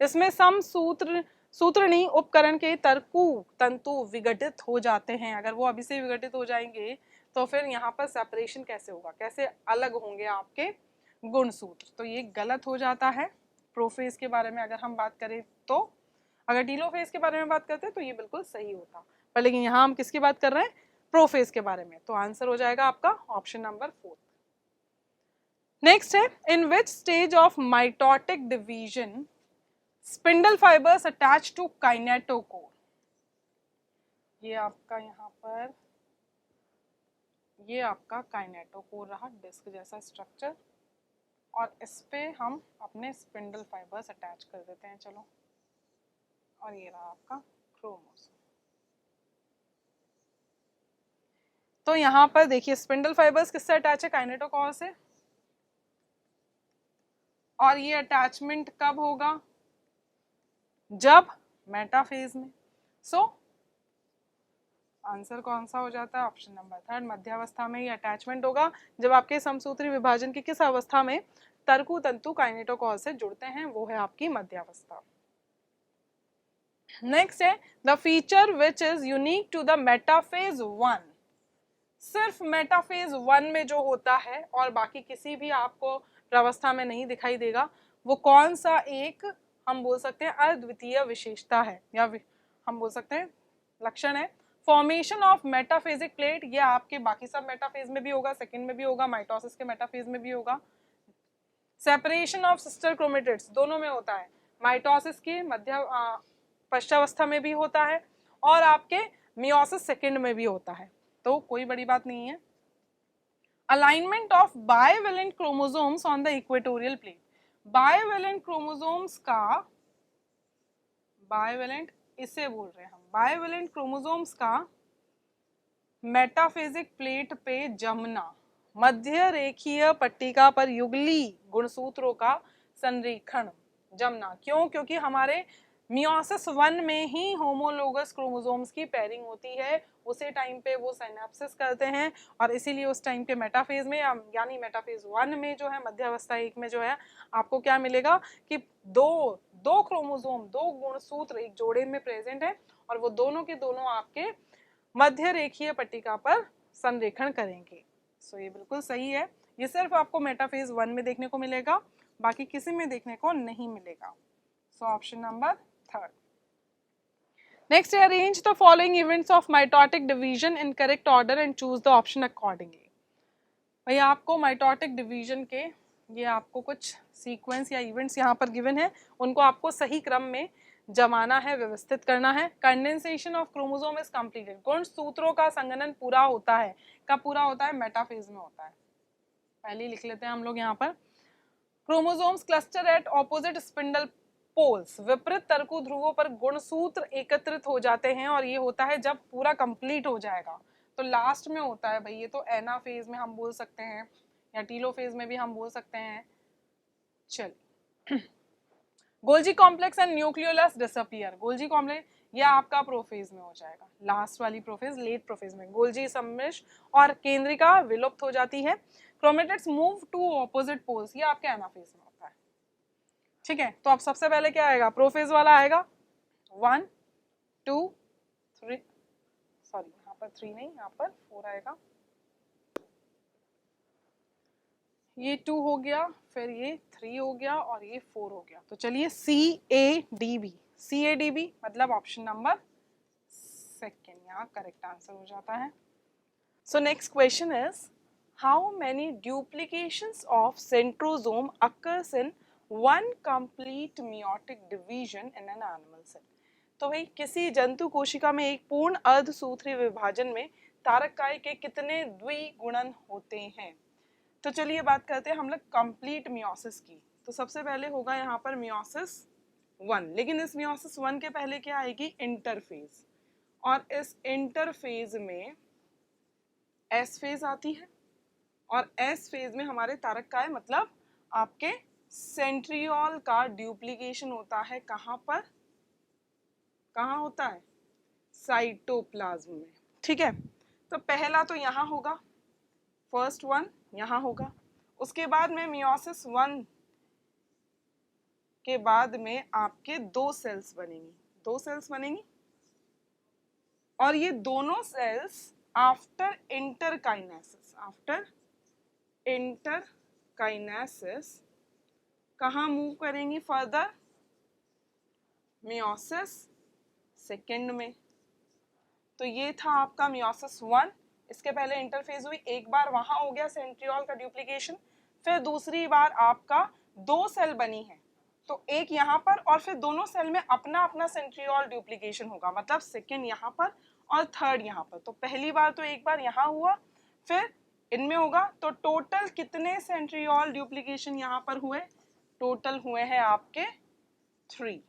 A: इसमें सम सूत्रणीय उपकरण के तंतु विघटित हो जाते हैं, अगर वो अभी से विघटित हो जाएंगे तो फिर यहाँ पर सेपरेशन कैसे होगा, कैसे अलग होंगे आपके गुणसूत्र, तो ये गलत हो जाता है। प्रोफेज के बारे में अगर हम बात करें तो, अगर टीलोफेज के बारे में बात करते हैं तो ये बिल्कुल सही होता, पर लेकिन यहाँ हम किसकी बात कर रहे हैं? प्रोफेज के बारे में, तो आंसर हो जाएगा आपका ऑप्शन नंबर 4। नेक्स्ट है in which stage of mitotic division spindle fibres attach to kinetochore, ये आपका यहाँ पर, ये आपका काइनेटोकोर रहा, डिस्क जैसा स्ट्रक्चर, और इस पे हम अपने स्पिंडल फाइबर्स अटैच कर देते हैं, चलो, और ये रहा आपका क्रोमोसोम। तो यहाँ पर देखिए स्पिंडल फाइबर्स किससे अटैच है? काइनेटोकोर से, और ये अटैचमेंट कब होगा? जब मेटाफेज में। सो आंसर कौन सा हो जाता है? ऑप्शन नंबर 3, मध्यावस्था में ये अटैचमेंट होगा, जब आपके समसूत्री विभाजन की किस अवस्था में तरकु तंतु काइनेटोकोर से जुड़ते हैं, वो है आपकी मध्यावस्था। नेक्स्ट है the feature which is unique to the metaphase 1, सिर्फ मेटाफेज 1 में जो होता है और बाकी किसी भी आपको प्रावस्था में नहीं दिखाई देगा, वो कौन सा एक हम बोल सकते हैं अद्वितीय विशेषता है, या हम बोल सकते हैं लक्षण है? फॉर्मेशन ऑफ मेटाफेजिक प्लेट, ये आपके बाकी सब मेटाफेज में भी होगा, सेकंड में भी होगा, माइटोसिस के मेटाफेज में भी होगा। सेपरेशन ऑफ सिस्टर क्रोमेटिड्स, दोनों में होता है, माइटोसिस के मध्य पश्चावस्था में भी होता है, और आपके मियोसिस सेकंड में भी होता है, तो कोई बड़ी बात नहीं है। Alignment of bivalent chromosomes on the equatorial plane, bivalent chromosomes का, बाइवेलेंट इसे बोल रहे हैं हम, बाइवेलेंट क्रोमोसोम्स का मेटाफेजिक प्लेट पे जमना, मध्य रेखीय पट्टिका पर युगली गुणसूत्रों का संरेखण। जमना क्यों? क्योंकि हमारे मियोसिस 1 में ही होमोलोगस क्रोमोसोम्स की पेयरिंग होती है, उसी टाइम पे वो सिनेप्सिस करते हैं और इसीलिए उस टाइम के मेटाफेज में यानी मेटाफेज 1 में जो है, मध्यावस्था 1 में जो है, आपको क्या मिलेगा कि दो क्रोमोसोम, दो गुणसूत्र एक जोड़े में प्रेजेंट है और वो दोनों के दोनों आपके मध्य रेखीय पट्टिका पर संरेखण करेंगे। सो ये बिल्कुल सही है। ये सिर्फ आपको मेटाफेज 1 में देखने को मिलेगा, बाकी किसी में देखने को नहीं मिलेगा। So option number 3rd। Next है, arrange the following events of mitotic division in correct order and choose the option accordingly. भाई आपको माइटोटिक डिवीजन के ये आपको कुछ सीक्वेंस या इवेंट्स यहाँ पर गिवन है, उनको आपको सही क्रम में जमाना है, व्यवस्थित करना है। Condensation of chromosome is completed, गुणसूत्रों का संघनन पूरा होता है। कब पूरा होता है? मेटाफेज में होता है। पहले लिख लेते हैं हम लोग यहाँ पर, chromosomes cluster at opposite spindle poles, विपरीत तर्कु ध्रुवों पर गुणसूत्र एकत्रित हो जाते हैं और ये होता है जब पूरा कंप्लीट हो जाएगा, तो लास्ट में होता है भाई। ये तो एना फेज में हम बोल सकते हैं या टीलो फेज में भी हम बोल सकते हैं। चल Golgi complex and nucleolus disappear. Golgi complex यह आपका प्रोफेज में हो जाएगा, लास्ट वाली प्रोफेज, लेट प्रोफेज में गोल्जी सम्मिश्र और केंद्रिका विलुप्त हो जाती है। Chromatids move to opposite poles, ये आपके एनाफेज में होता है। ठीक है, तो अब सबसे पहले क्या आएगा? प्रोफेज वाला आएगा 1 2 3, सॉरी यहाँ पर 3 नहीं, यहाँ पर 4 आएगा। ये 2 हो गया, फिर ये 3 हो गया और ये 4 हो गया। तो चलिए CADB, CADB मतलब ऑप्शन नंबर 2 यहाँ करेक्ट आंसर हो जाता है। So next question is, how many duplications of centrosome occurs in one complete meiotic division in an animal cell. तो भाई किसी जंतु कोशिका में एक पूर्ण अर्धसूत्री विभाजन में तारक काय के कितने द्विगुणन होते हैं? तो चलिए बात करते हैं हम लोग कंप्लीट मियोसिस की। तो सबसे पहले होगा यहाँ पर मियोसिस 1, लेकिन इस मियोसिस 1 के पहले क्या आएगी? इंटरफेज, और इस इंटरफेज में एस फेज आती है और एस फेज में हमारे तारक काय मतलब आपके सेंट्रियोल का डुप्लीकेशन होता है। कहाँ पर? कहाँ होता है? साइटोप्लाज्म में। ठीक है, तो पहला तो यहाँ होगा, फर्स्ट वन यहाँ होगा। उसके बाद में मियोसिस 1 के बाद में आपके 2 सेल्स बनेंगी, 2 सेल्स बनेंगी और ये दोनों cells after interkinesis, after interkinesis कहाँ मूव करेंगी? फर्दर मियोसिस 2 में। तो ये था आपका मियोसिस 1। इसके पहले इंटरफेज हुई, एक बार वहां हो गया सेंट्रियोल का डुप्लीकेशन, फिर दूसरी बार आपका 2 सेल बनी है, तो एक यहाँ पर और फिर दोनों सेल में अपना अपना सेंट्रियोल डुप्लीकेशन होगा, मतलब सेकंड यहाँ पर और थर्ड यहाँ पर। तो पहली बार तो एक बार यहाँ हुआ, फिर इनमें होगा, तो टोटल कितने सेंट्रियोल डुप्लीकेशन यहाँ पर हुए? टोटल हुए हैं आपके 3,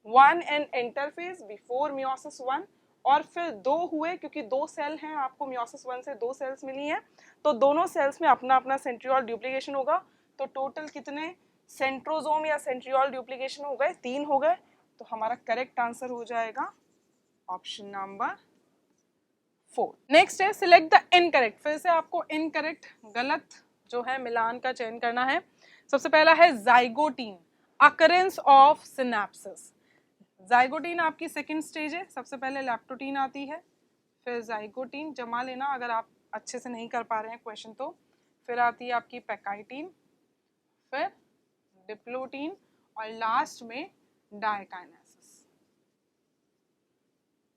A: 1 इन इंटरफेज बिफोर मियोसिस 1 और फिर 2 हुए, क्योंकि 2 सेल हैं आपको मियोसिस 1 से 2 सेल्स मिली हैं, तो दोनों सेल्स में अपना अपना सेंट्रियोल डुप्लीकेशन होगा। तो टोटल कितने सेंट्रोसोम या सेंट्रियोल डुप्लीकेशन हो गए? 3 हो गए। तो हमारा करेक्ट आंसर हो जाएगा ऑप्शन नंबर 4। नेक्स्ट है सिलेक्ट द इनकरेक्ट। फिर से आपको इनकरेक्ट, गलत जो है मिलान का चयन करना है। सबसे पहला है zygotene, occurrence of synapses. Zygotene आपकी सेकंड स्टेज है, सबसे पहले लैप्टोटीन आती है, फिर जाइगोटीन, जमा लेना अगर आप अच्छे से नहीं कर पा रहे हैं क्वेश्चन तो। फिर आती है आपकी पैकाइटीन, फिर डिप्लोटीन और लास्ट में डायकाइनेसिस।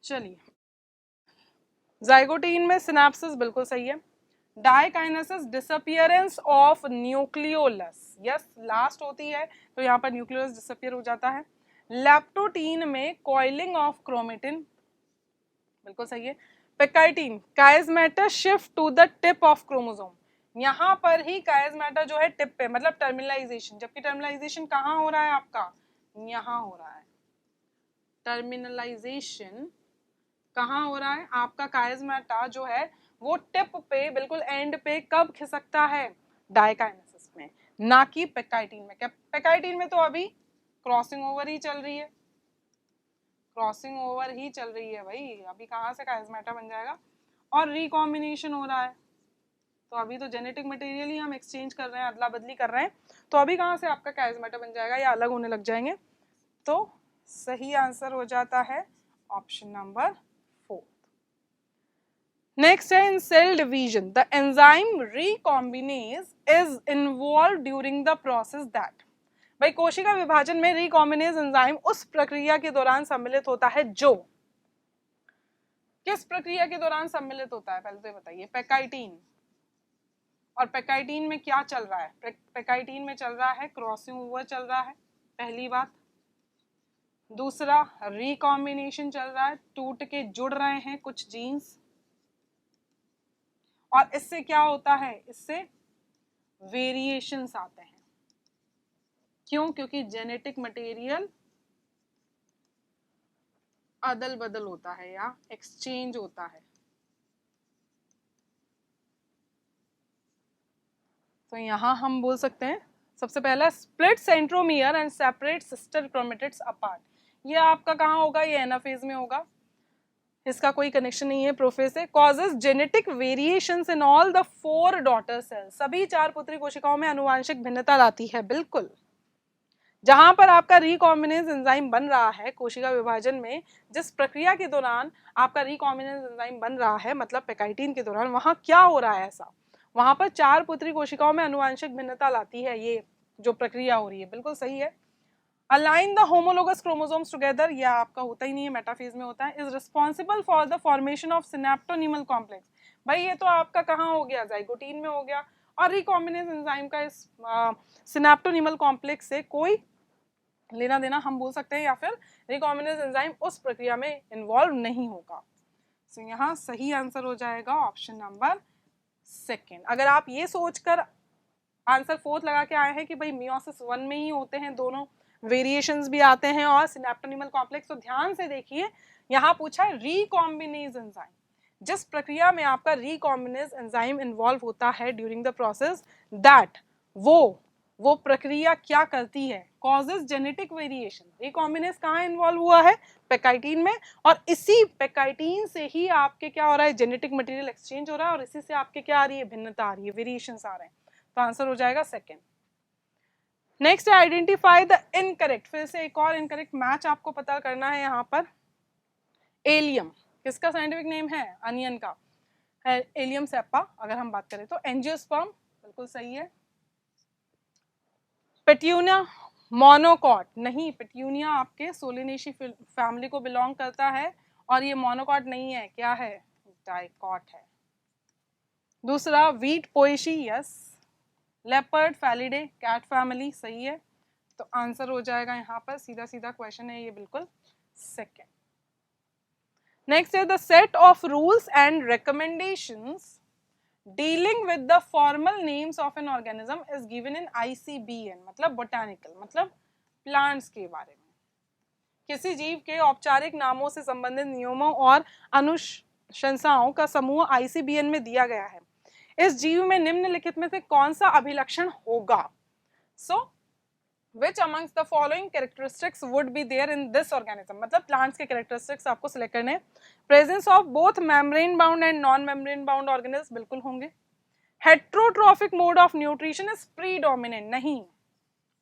A: चलिए, जाइगोटीन में सिनेप्सिस बिल्कुल सही है। Diakinesis disappearance of nucleolus, yes last होती है तो यहाँ पर न्यूक्लियोलस डिसअपियर हो जाता है। लैप्टोटीन में कॉइलिंग ऑफ क्रोमेटिन, बिल्कुल सही है। Pachytene chiasmata shift to the tip of chromosome, यहाँ पर ही काइजमेटा जो है टिप पे, मतलब टर्मिनलाइजेशन, जबकि टर्मिनलाइजेशन कहाँ हो रहा है आपका? यहाँ हो रहा है। टर्मिनलाइजेशन कहाँ हो रहा है आपका काइनेमेटा जो है वो टिप पे बिल्कुल एंड पे कब खिसकता है, डाइकाइनेसिस में, ना कि पेकाइटिन में। क्या पेकाइटिन में तो अभी क्रॉसिंग ओवर ही चल रही है, क्रॉसिंग ओवर ही चल रही है भाई, अभी कहाँ से काइनेमेटा बन जाएगा। और रिकॉम्बिनेशन हो रहा है, तो अभी तो जेनेटिक मटेरियल ही हम एक्सचेंज कर रहे हैं, अदला बदली कर रहे हैं, तो अभी कहाँ से आपका काइनेमेटा बन जाएगा या अलग होने लग जाएंगे। तो सही आंसर हो जाता है ऑप्शन नंबर 4। नेक्स्ट है in cell division the enzyme recombinase is involve during the process that. भाई कोशिका विभाजन में रिकॉम्बिनेज एंजाइम उस प्रक्रिया के दौरान सम्मिलित होता है जो, किस प्रक्रिया के दौरान सम्मिलित होता है पहले तो ये बताइए। पेकाइटिन, और पेकाइटिन में क्या चल रहा है, पेकाइटिन में चल रहा है क्रॉसिंग ओवर चल रहा है, पहली बात। दूसरा रिकॉम्बिनेशन चल रहा है, टूट के जुड़ रहे हैं कुछ जीन्स, और इससे क्या होता है, इससे वेरिएशंस आते हैं। क्यों? क्योंकि जेनेटिक मटेरियल अदल बदल होता है या एक्सचेंज होता है। तो यहां हम बोल सकते हैं सबसे पहला split centromere and separate sister chromatids apart. ये आपका कहाँ होगा, ये एनाफेज में होगा, इसका कोई कनेक्शन नहीं है प्रोफेज से। Causes genetic variations in all the 4 daughter cells, सभी 4 पुत्री कोशिकाओं में आनुवांशिक भिन्नता लाती है, बिल्कुल। जहां पर आपका रिकॉम्बिनेज एंजाइम बन रहा है कोशिका विभाजन में, जिस प्रक्रिया के दौरान आपका रिकॉम्बिनेज एंजाइम बन रहा है, मतलब पेकाइटिन के दौरान, वहां क्या हो रहा है ऐसा, वहां पर 4 पुत्री कोशिकाओं में आनुवांशिक भिन्नता लाती है ये जो प्रक्रिया हो रही है, बिल्कुल सही है। Align the homologous chromosomes together, यह आपका होता ही नहीं है, मेटाफेज में होता है। Is responsible for the formation of synaptonemal complex, भाई ये तो आपका कहाँ हो गया, जाइगोटीन में हो गया। और रिकॉम्बिनेज एंजाइम का इस सिनेप्टोनिमल कॉम्प्लेक्स से कोई लेना देना हम बोल सकते हैं, या फिर रिकॉम्बिनेज एंजाइम उस प्रक्रिया में इन्वॉल्व नहीं होगा। तो यहाँ सही आंसर हो जाएगा ऑप्शन नंबर 2। अगर आप ये सोचकर आंसर 4 लगा के आए हैं कि भाई मियोसिस 1 में ही होते हैं दोनों, वेरिएशंस भी आते हैं और सिनेप्टोनिमल कॉम्प्लेक्स, तो ध्यान से देखिए यहाँ पूछा है रिकॉम्बिनेज एंजाइम, जिस प्रक्रिया में आपका रिकॉम्बिनेज एंजाइम इन्वॉल्व होता है ड्यूरिंग द प्रोसेस दैट, वो प्रक्रिया क्या करती है, कॉजेज जेनेटिक वेरिएशन। रिकॉम्बिनेज कहाँ इन्वॉल्व हुआ है, पेकाइटिन में, और इसी पेकाइटिन से ही आपके क्या हो रहा है, जेनेटिक मटेरियल एक्सचेंज हो रहा है, और इसी से आपके क्या आ रही है, भिन्नता आ रही है, वेरिएशंस आ रहे हैं। तो आंसर हो जाएगा 2। नेक्स्ट है आइडेंटिफाई द इनकरेक्ट, फिर से एक और इनकरेक्ट मैच आपको पता करना है यहाँ पर। एलियम किसका साइंटिफिक नेम है, अनियन का है, एलियम सेप्पा अगर हम बात करें तो। एंजियोस्पर्म बिल्कुल सही है। पेट्यूनिया मोनोकॉट नहीं, पेट्यूनिया आपके सोलिनेशी फैमिली को बिलोंग करता है, और ये मोनोकॉट नहीं है, क्या है, डाइकॉट है। दूसरा wheat Poaceae, yes. Leopard Felidae cat family, सही है। तो आंसर हो जाएगा यहाँ पर, सीधा सीधा क्वेश्चन है ये, बिल्कुल 2। नेक्स्ट है the set of rules and recommendations dealing with the formal names of an organism is given in ICBN, मतलब बोटानिकल, मतलब प्लांट्स के बारे में। किसी जीव के औपचारिक नामों से संबंधित नियमों और अनुशंसाओं का समूह ICBN में दिया गया है। इस जीव में निम्नलिखित में से कौन सा अभिलक्षण होगा। सो which amongst the following characteristics would be there in this organism, मतलब प्लांट्स के कैरेक्टरिस्टिक्स आपको सिलेक्ट करने हैं। Presence of both membrane bound and non membrane bound organism, बिल्कुल होंगे। Heterotrophic mode of nutrition is predominant, नहीं,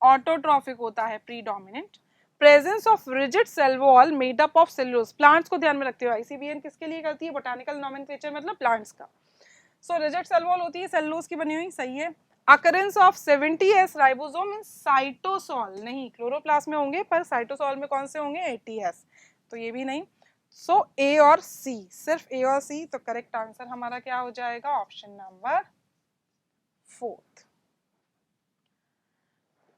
A: ऑटोट्रॉफिक होता है predominant. Presence of rigid cell wall made up of cellulose, plants को ध्यान में रखते हुए ICBN किसके लिए करती है, बोटानिकल नोमेनक्लेचर मतलब प्लांट्स का। सो रिजिड सेल वॉल होती है सेल्यूलोज की बनी हुई, सही है। Occurrence of 70S ribosome in cytosol, नहीं, क्लोरोप्लास्ट में होंगे, पर साइटोसॉल में कौन से होंगे, 80S, तो ये भी नहीं। सो A और C, सिर्फ A और C, तो करेक्ट आंसर हमारा क्या हो जाएगा, option number 4।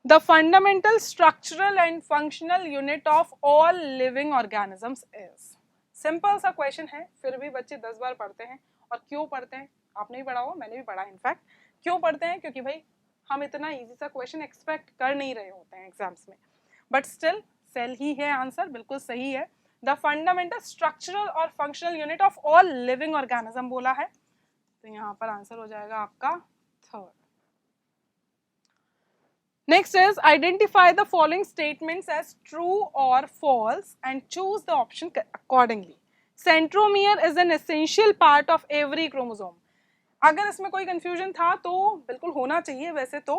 A: The fundamental structural and functional unit of all living organisms is, simple सा क्वेश्चन है, फिर भी बच्चे 10 बार पढ़ते हैं। और क्यों पढ़ते हैं, आपने भी पढ़ा हो, मैंने भी पढ़ा इनफैक्ट। क्यों पढ़ते हैं, क्योंकि भाई हम इतना इजी सा क्वेश्चन एक्सपेक्ट कर नहीं रहे होते हैं एग्जाम्स में, बट स्टिल सेल ही है आंसर, बिल्कुल सही है। द फंडामेंटल स्ट्रक्चरल और functional unit of all living organism बोला है, तो यहाँ पर आंसर हो जाएगा आपका third. Next is identify the following statements as true or false and choose the option accordingly. Centromere is an essential part of every chromosome. अगर इसमें कोई कंफ्यूजन था तो बिल्कुल होना चाहिए वैसे तो,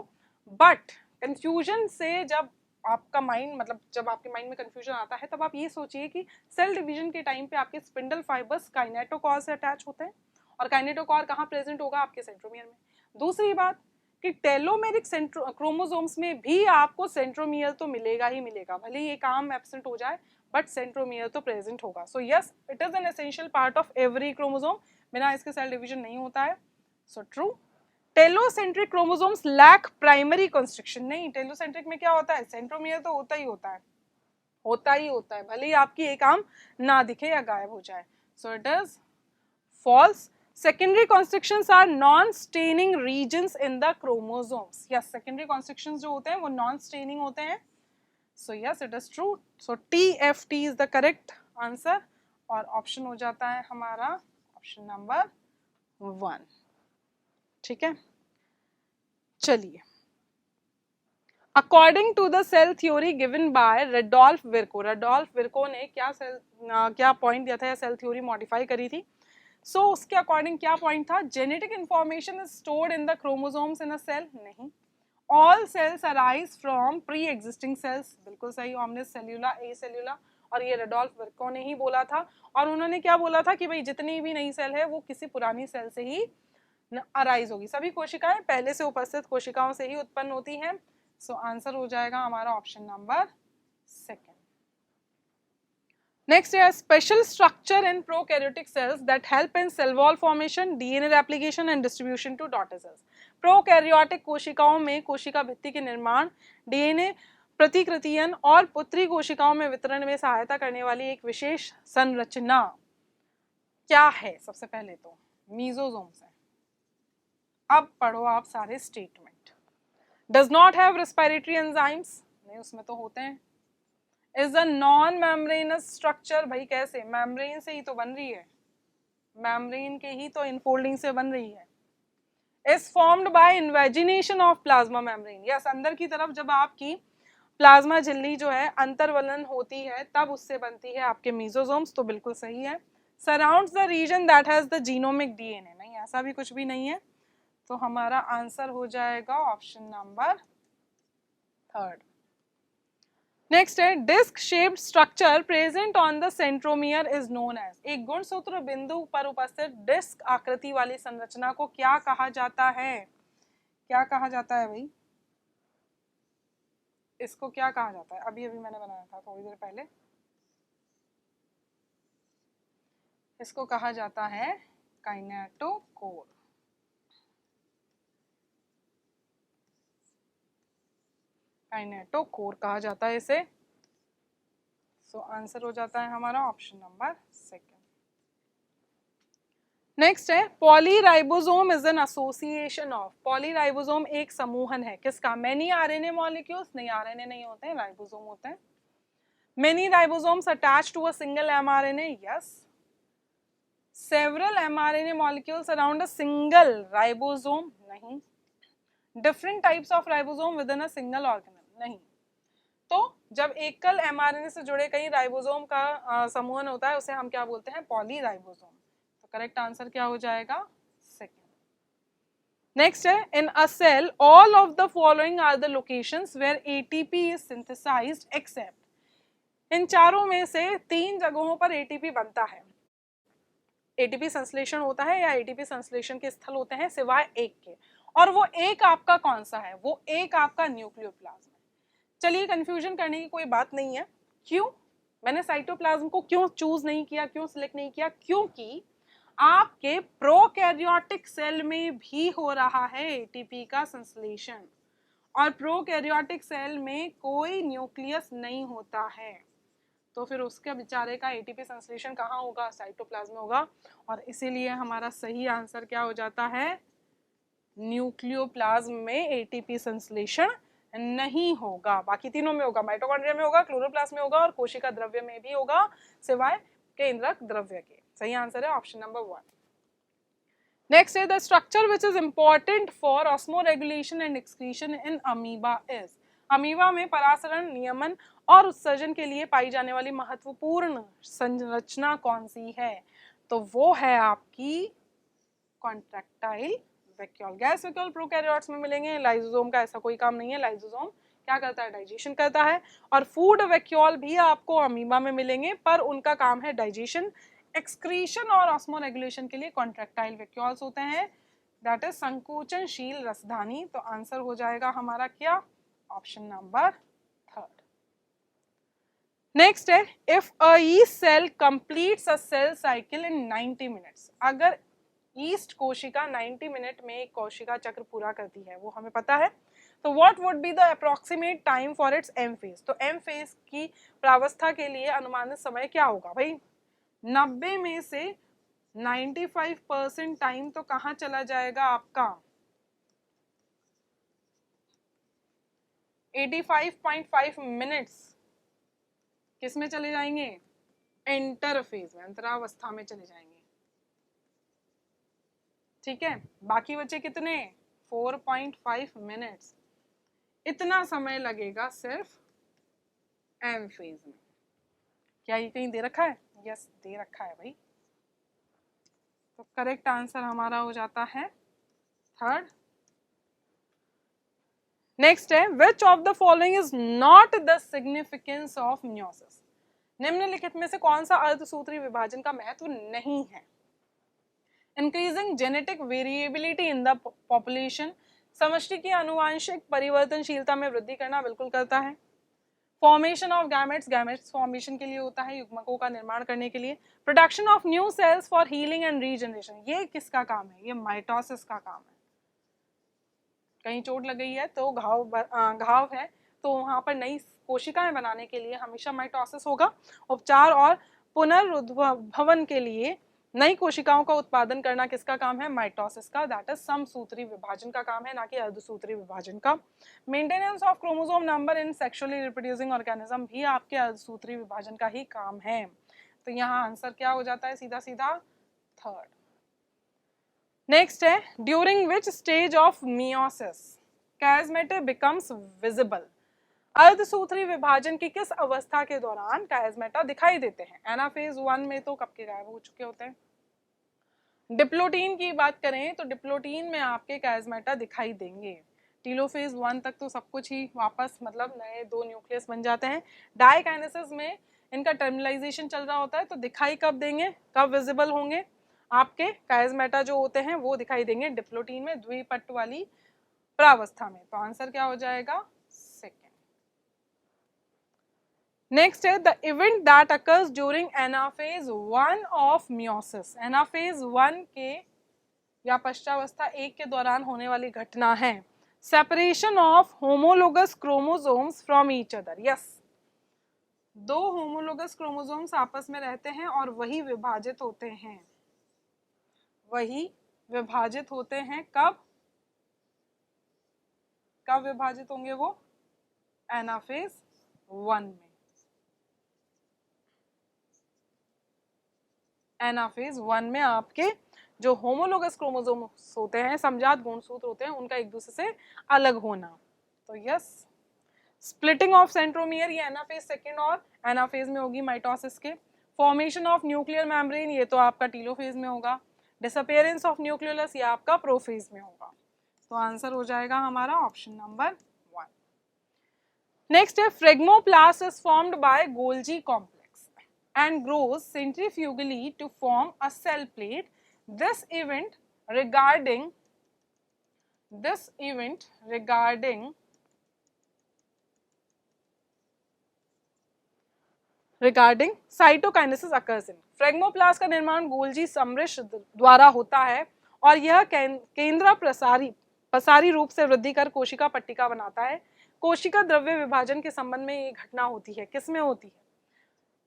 A: बट कंफ्यूजन से जब आपका माइंड मतलब जब आपके माइंड में कंफ्यूजन आता है तब आप ये सोचिए कि सेल डिवीजन के टाइम पे आपके स्पिंडल फाइबर्स काइनेटोकॉर से अटैच होते हैं और काइनेटोकॉर कहाँ प्रेजेंट होगा? आपके सेंट्रोमियर में। दूसरी बात कि टेलोमेरिक क्रोमोसोम्स में भी आपको सेंट्रोमियर तो मिलेगा ही मिलेगा, भले ही एक आर्म एब्सेंट हो जाए बट सेंट्रोमियर तो प्रेजेंट होगा। So yes, it is an essential part of every chromosome, बिना इसके सेल डिवीजन नहीं होता है। So true. Telocentric chromosomes lack primary construction, नहीं, टेलोसेंट्रिक में क्या होता है? सेंट्रोमियर तो होता ही होता है, होता ही होता है, भले ही आपकी एक आर्म ना दिखे या गायब हो जाए। So it is false. Secondary constrictions are non-staining regions in the chromosomes. Yes, secondary constrictions जो होते हैं वो non-staining होते हैं. So yes, it is true. So TFT is the correct answer और option हो जाता है हमारा option number 1. ठीक है, चलिए। According to the cell theory given by Rudolf Virchow ने क्या पॉइंट दिया था या सेल थ्योरी मॉडिफाई करी थी? सो उसके अकॉर्डिंग क्या पॉइंट था? Genetic information is stored in the chromosomes in a cell, नहीं। All cells arise from pre existing cells, बिल्कुल सही, ओमनिस सेल्यूला ए सेल्यूला, और ये रडोल्फ विर्को ने ही बोला था। और उन्होंने क्या बोला था कि भाई जितनी भी नई सेल है वो किसी पुरानी सेल से ही अराइज होगी, सभी कोशिकाएं पहले से उपस्थित कोशिकाओं से ही उत्पन्न होती हैं। सो आंसर हो जाएगा हमारा option number 2। Next is special structure in prokaryotic cells that help in cell wall formation, DNA replication and distribution to daughter cells. Prokaryotic कोशिकाओं में कोशिका भित्ति के निर्माण, डीएनए प्रतिकृतियन और पुत्री कोशिकाओं में वितरण में सहायता करने वाली एक विशेष संरचना क्या है? सबसे पहले तो मीजोसोम्स है। अब पढ़ो आप सारे statement. Does not have respiratory enzymes, नहीं, उसमें तो होते हैं। Is a non membranous structure, भाई कैसे? मेम्ब्रेन से ही तो बन रही है, मेम्ब्रेन के ही तो इनफोल्डिंग से बन रही है। Is formed bye invagination of plasma membrane, yes, अंदर की तरफ जब आपकी प्लाज्मा झिल्ली जो है अंतर्वलन होती है तब उससे बनती है आपके मीजोसोम्स, तो बिल्कुल सही है। Surrounds the region that has the genomic DNA, नहीं, ऐसा भी कुछ भी नहीं है, तो हमारा आंसर हो जाएगा ऑप्शन नंबर 3। नेक्स्ट है disc shaped structure present on the centromere is known as, एक गुणसूत्र बिंदु पर उपस्थित डिस्क आकृति वाली संरचना को क्या कहा जाता है? क्या कहा जाता है भाई? इसको क्या कहा जाता है? अभी अभी मैंने बनाया था थोड़ी देर पहले, इसको कहा जाता है काइनेटोकोर। काइनेटोकोर कहा जाता है इसे। सो आंसर हो जाता है हमारा ऑप्शन नंबर 2। नेक्स्ट है polyribosome is an association of, polyribosome एक समूहन है किसका? मेनी आरएनए मॉलिक्यूल्स, नहीं, आरएनए नहीं होते हैं, राइबोसोम होते हैं। Many ribosomes attached to a single mRNA, yes. Several mRNA molecules around a single ribosome, नहीं। Different types of ribosome within a single organelle, नहीं। तो जब एकल एमआरएनए से जुड़े कई राइबोसोम का समूहन होता है उसे हम क्या बोलते हैं? पॉलीराइबोसोम। तो करेक्ट आंसर क्या हो जाएगा? 2। नेक्स्ट है in a cell all of the following are the locations where ATP is synthesised except, इन चारों में से 3 जगहों पर एटीपी बनता है, एटीपी संश्लेषण होता है या एटीपी संश्लेषण के स्थल होते हैं सिवाय एक के, और वो एक आपका कौन सा है? वो एक आपका न्यूक्लियोप्लाज्म है। चलिए, कंफ्यूजन करने की कोई बात नहीं है। क्यों मैंने साइटोप्लाज्म को क्यों चूज नहीं किया, क्यों सिलेक्ट नहीं किया? क्योंकि आपके प्रोकैरियोटिक सेल में भी हो रहा है एटीपी का संश्लेषण, और प्रोकैरियोटिक सेल में कोई न्यूक्लियस नहीं होता है, तो फिर उसके बेचारे का एटीपी संश्लेषण कहाँ होगा? साइटोप्लाज्म में होगा। और इसीलिए हमारा सही आंसर क्या हो जाता है? न्यूक्लियोप्लाज्म में एटीपी संश्लेषण नहीं होगा, बाकी तीनों में होगा, माइटोकॉन्ड्रिया में होगा, क्लोरोप्लास्ट में होगा और कोशिका द्रव्य में भी होगा, सिवाय केंद्रक द्रव्य के। सही आंसर है ऑप्शन नंबर 1। नेक्स्ट है the structure which is important for osmoregulation and excretion in amoeba is. Amoeba में परासरण, नियमन और उत्सर्जन के लिए पाई जाने वाली महत्वपूर्ण संरचना कौन सी है? तो वो है आपकी contractile vacuole. Gas vacuole prokaryotes में मिलेंगे, लाइसोसोम का ऐसा कोई काम नहीं है, लाइसोसोम क्या करता है? डाइजेशन करता है। और फूड वैक्यूल भी आपको अमीबा में मिलेंगे, पर उनका काम है डाइजेशन। एक्सक्रीशन और ऑस्मोरेगुलेशन के लिए कॉन्ट्रैक्टाइल वैक्यूल्स होते हैं, दैट इज संकोचनशील रसधानी। तो आंसर हो जाएगा हमारा क्या? Option number 3। नेक्स्ट है if a yeast cell completes a cell cycle in 90 minutes. अगर ईस्ट कोशिका 90 मिनट में एक कोशिका चक्र पूरा करती है, वो हमें पता है, तो what would be the approximate time for its M phase? तो एम फेज की प्रावस्था के लिए अनुमानित समय क्या होगा भाई? 90 में से 95% टाइम तो कहाँ चला जाएगा आपका? 85.5 मिनट्स किस में चले जाएंगे? इंटरफेज में, अंतरावस्था में चले जाएंगे। ठीक है, बाकी बचे कितने? 4.5 मिनट्स। इतना समय लगेगा सिर्फ एम फेज में। क्या ये कहीं दे रखा है? यस, दे रखा है भाई। तो करेक्ट आंसर हमारा हो जाता है 3rd। नेक्स्ट है which of the following is not the significance of meiosis. निम्नलिखित में से कौन सा अर्धसूत्री विभाजन का महत्व नहीं है? Increasing genetic variability in the population. समष्टि की आनुवांशिक परिवर्तनशीलता में वृद्धि करना, बिल्कुल करता है। Formation of gametes, gametes formation के लिए होता है, युग्मकों का निर्माण करने के लिए। Production of new sales for healing and regeneration, ये किसका काम है? ये माइटोसिस का काम है। कहीं चोट लग गई है तो घाव है, तो वहां पर नई कोशिकाएं बनाने के लिए हमेशा माइटोसिस होगा। उपचार और पुनरुद्भवन के लिए नई कोशिकाओं का उत्पादन करना किसका काम है? माइटोसिस का, दैट इज समसूत्री विभाजन का काम है, ना कि अर्धसूत्री विभाजन का। Maintenance of chromosome number in sexually reproducing organism भी आपके अर्धसूत्री विभाजन का ही काम है। तो यहाँ आंसर क्या हो जाता है? सीधा सीधा 3rd। नेक्स्ट है during which stage of meiosis chiasmata becomes visible. अर्धसूत्री विभाजन की किस अवस्था के दौरान कायस्मेटा दिखाई देते हैं? एनाफेज 1 में तो कब के गायब हो चुके होते हैं। डिप्लोटीन की बात करें तो डिप्लोटीन में आपके कायस्मेटा दिखाई देंगे। टीलोफेज 1 तक तो सब कुछ ही वापस मतलब नए 2 न्यूक्लियस बन जाते हैं। डाइकाइनेसिस में इनका टर्मिनलाइजेशन चल रहा होता है, तो दिखाई कब देंगे, कब विजिबल होंगे? आपके कायस्मेटा जो होते हैं वो दिखाई देंगे डिप्लोटीन में, द्विपट्ट वाली प्रावस्था में। तो आंसर क्या हो जाएगा? 2nd। नेक्स्ट है the event that occurs during anaphase 1 of meiosis. Anaphase 1 के या पश्चावस्था 1 के दौरान होने वाली घटना है separation of homologous chromosomes from each other. Yes, 2 homologous chromosomes आपस में रहते हैं और वही विभाजित होते हैं। वही विभाजित होते हैं कब? कब विभाजित होंगे वो? एनाफेज 1 में। एनाफेज 1 में आपके जो होमोलोगस क्रोमोसोम्स होते हैं, समजात गुणसूत्र होते हैं, उनका एक दूसरे से अलग होना। तो यस, स्प्लिटिंग ऑफ सेंट्रोमियर ये एनाफेज 2nd और एनाफेज में होगी माइटोसिस के। फॉर्मेशन ऑफ न्यूक्लियर मेम्ब्रेन ये तो आपका टीलोफेज में होगा। डिसअपियरेंस ऑफ न्यूक्लियोलस ये आपका प्रोफेज में होगा। तो आंसर हो जाएगा हमारा ऑप्शन नंबर 1। नेक्स्ट है phragmoplast is formed by Golgi complex and grows centrifugally to form a cell plate. This event regarding cytokinesis occurs in। फ्रेगमोप्लास्ट का निर्माण गोल्जी समृश द्वारा होता है और यह केंद्र प्रसारी रूप से वृद्धि कर कोशिका पट्टिका बनाता है। कोशिका द्रव्य विभाजन के संबंध में ये घटना होती है, किसमें होती है?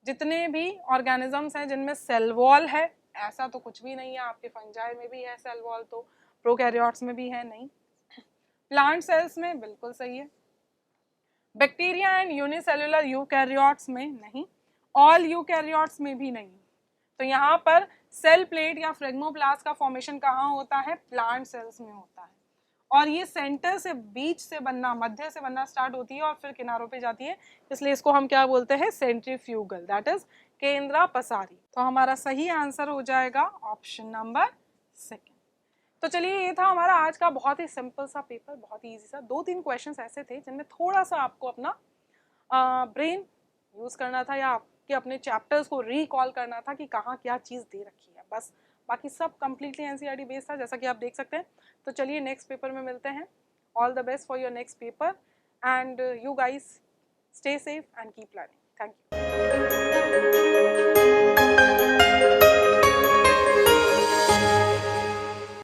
A: जितने भी ऑर्गेनिजम्स हैं जिनमें सेल वॉल है, ऐसा तो कुछ भी नहीं है। आपके फंजाई में भी है सेल वॉल, तो प्रोकैरियोट्स में भी है नहीं। प्लांट सेल्स में बिल्कुल सही है। बैक्टीरिया एंड यूनिसेलुलर यूकैरियोट्स में नहीं, ऑल यूकैरियोट्स में भी नहीं। तो यहाँ पर सेल प्लेट या फ्रेगमोप्लास्ट का फॉर्मेशन कहाँ होता है? प्लांट सेल्स में होता है। और ये सेंटर से, बीच से बनना, मध्य से बनना स्टार्ट होती है और फिर किनारों पे जाती है, इसलिए इसको हम क्या बोलते हैं? सेंट्रीफ्यूगल, दैट इज केंद्रा पसारी। तो हमारा सही आंसर हो जाएगा ऑप्शन नंबर 2। तो चलिए, ये था हमारा आज का बहुत ही सिंपल सा पेपर, बहुत ही इजी सा। 2-3 क्वेश्चंस ऐसे थे जिनमें थोड़ा सा आपको अपना ब्रेन यूज करना था, या आपके अपने चैप्टर्स को रिकॉल करना था कि कहाँ क्या चीज़ दे रखी है, बस। बाकी सब कंप्लीटली एनसीईआरटी बेस्ड था, जैसा कि आप देख सकते हैं। तो चलिए नेक्स्ट पेपर में मिलते हैं। All the best for your next paper and you guys stay safe and keep learning. Thank you.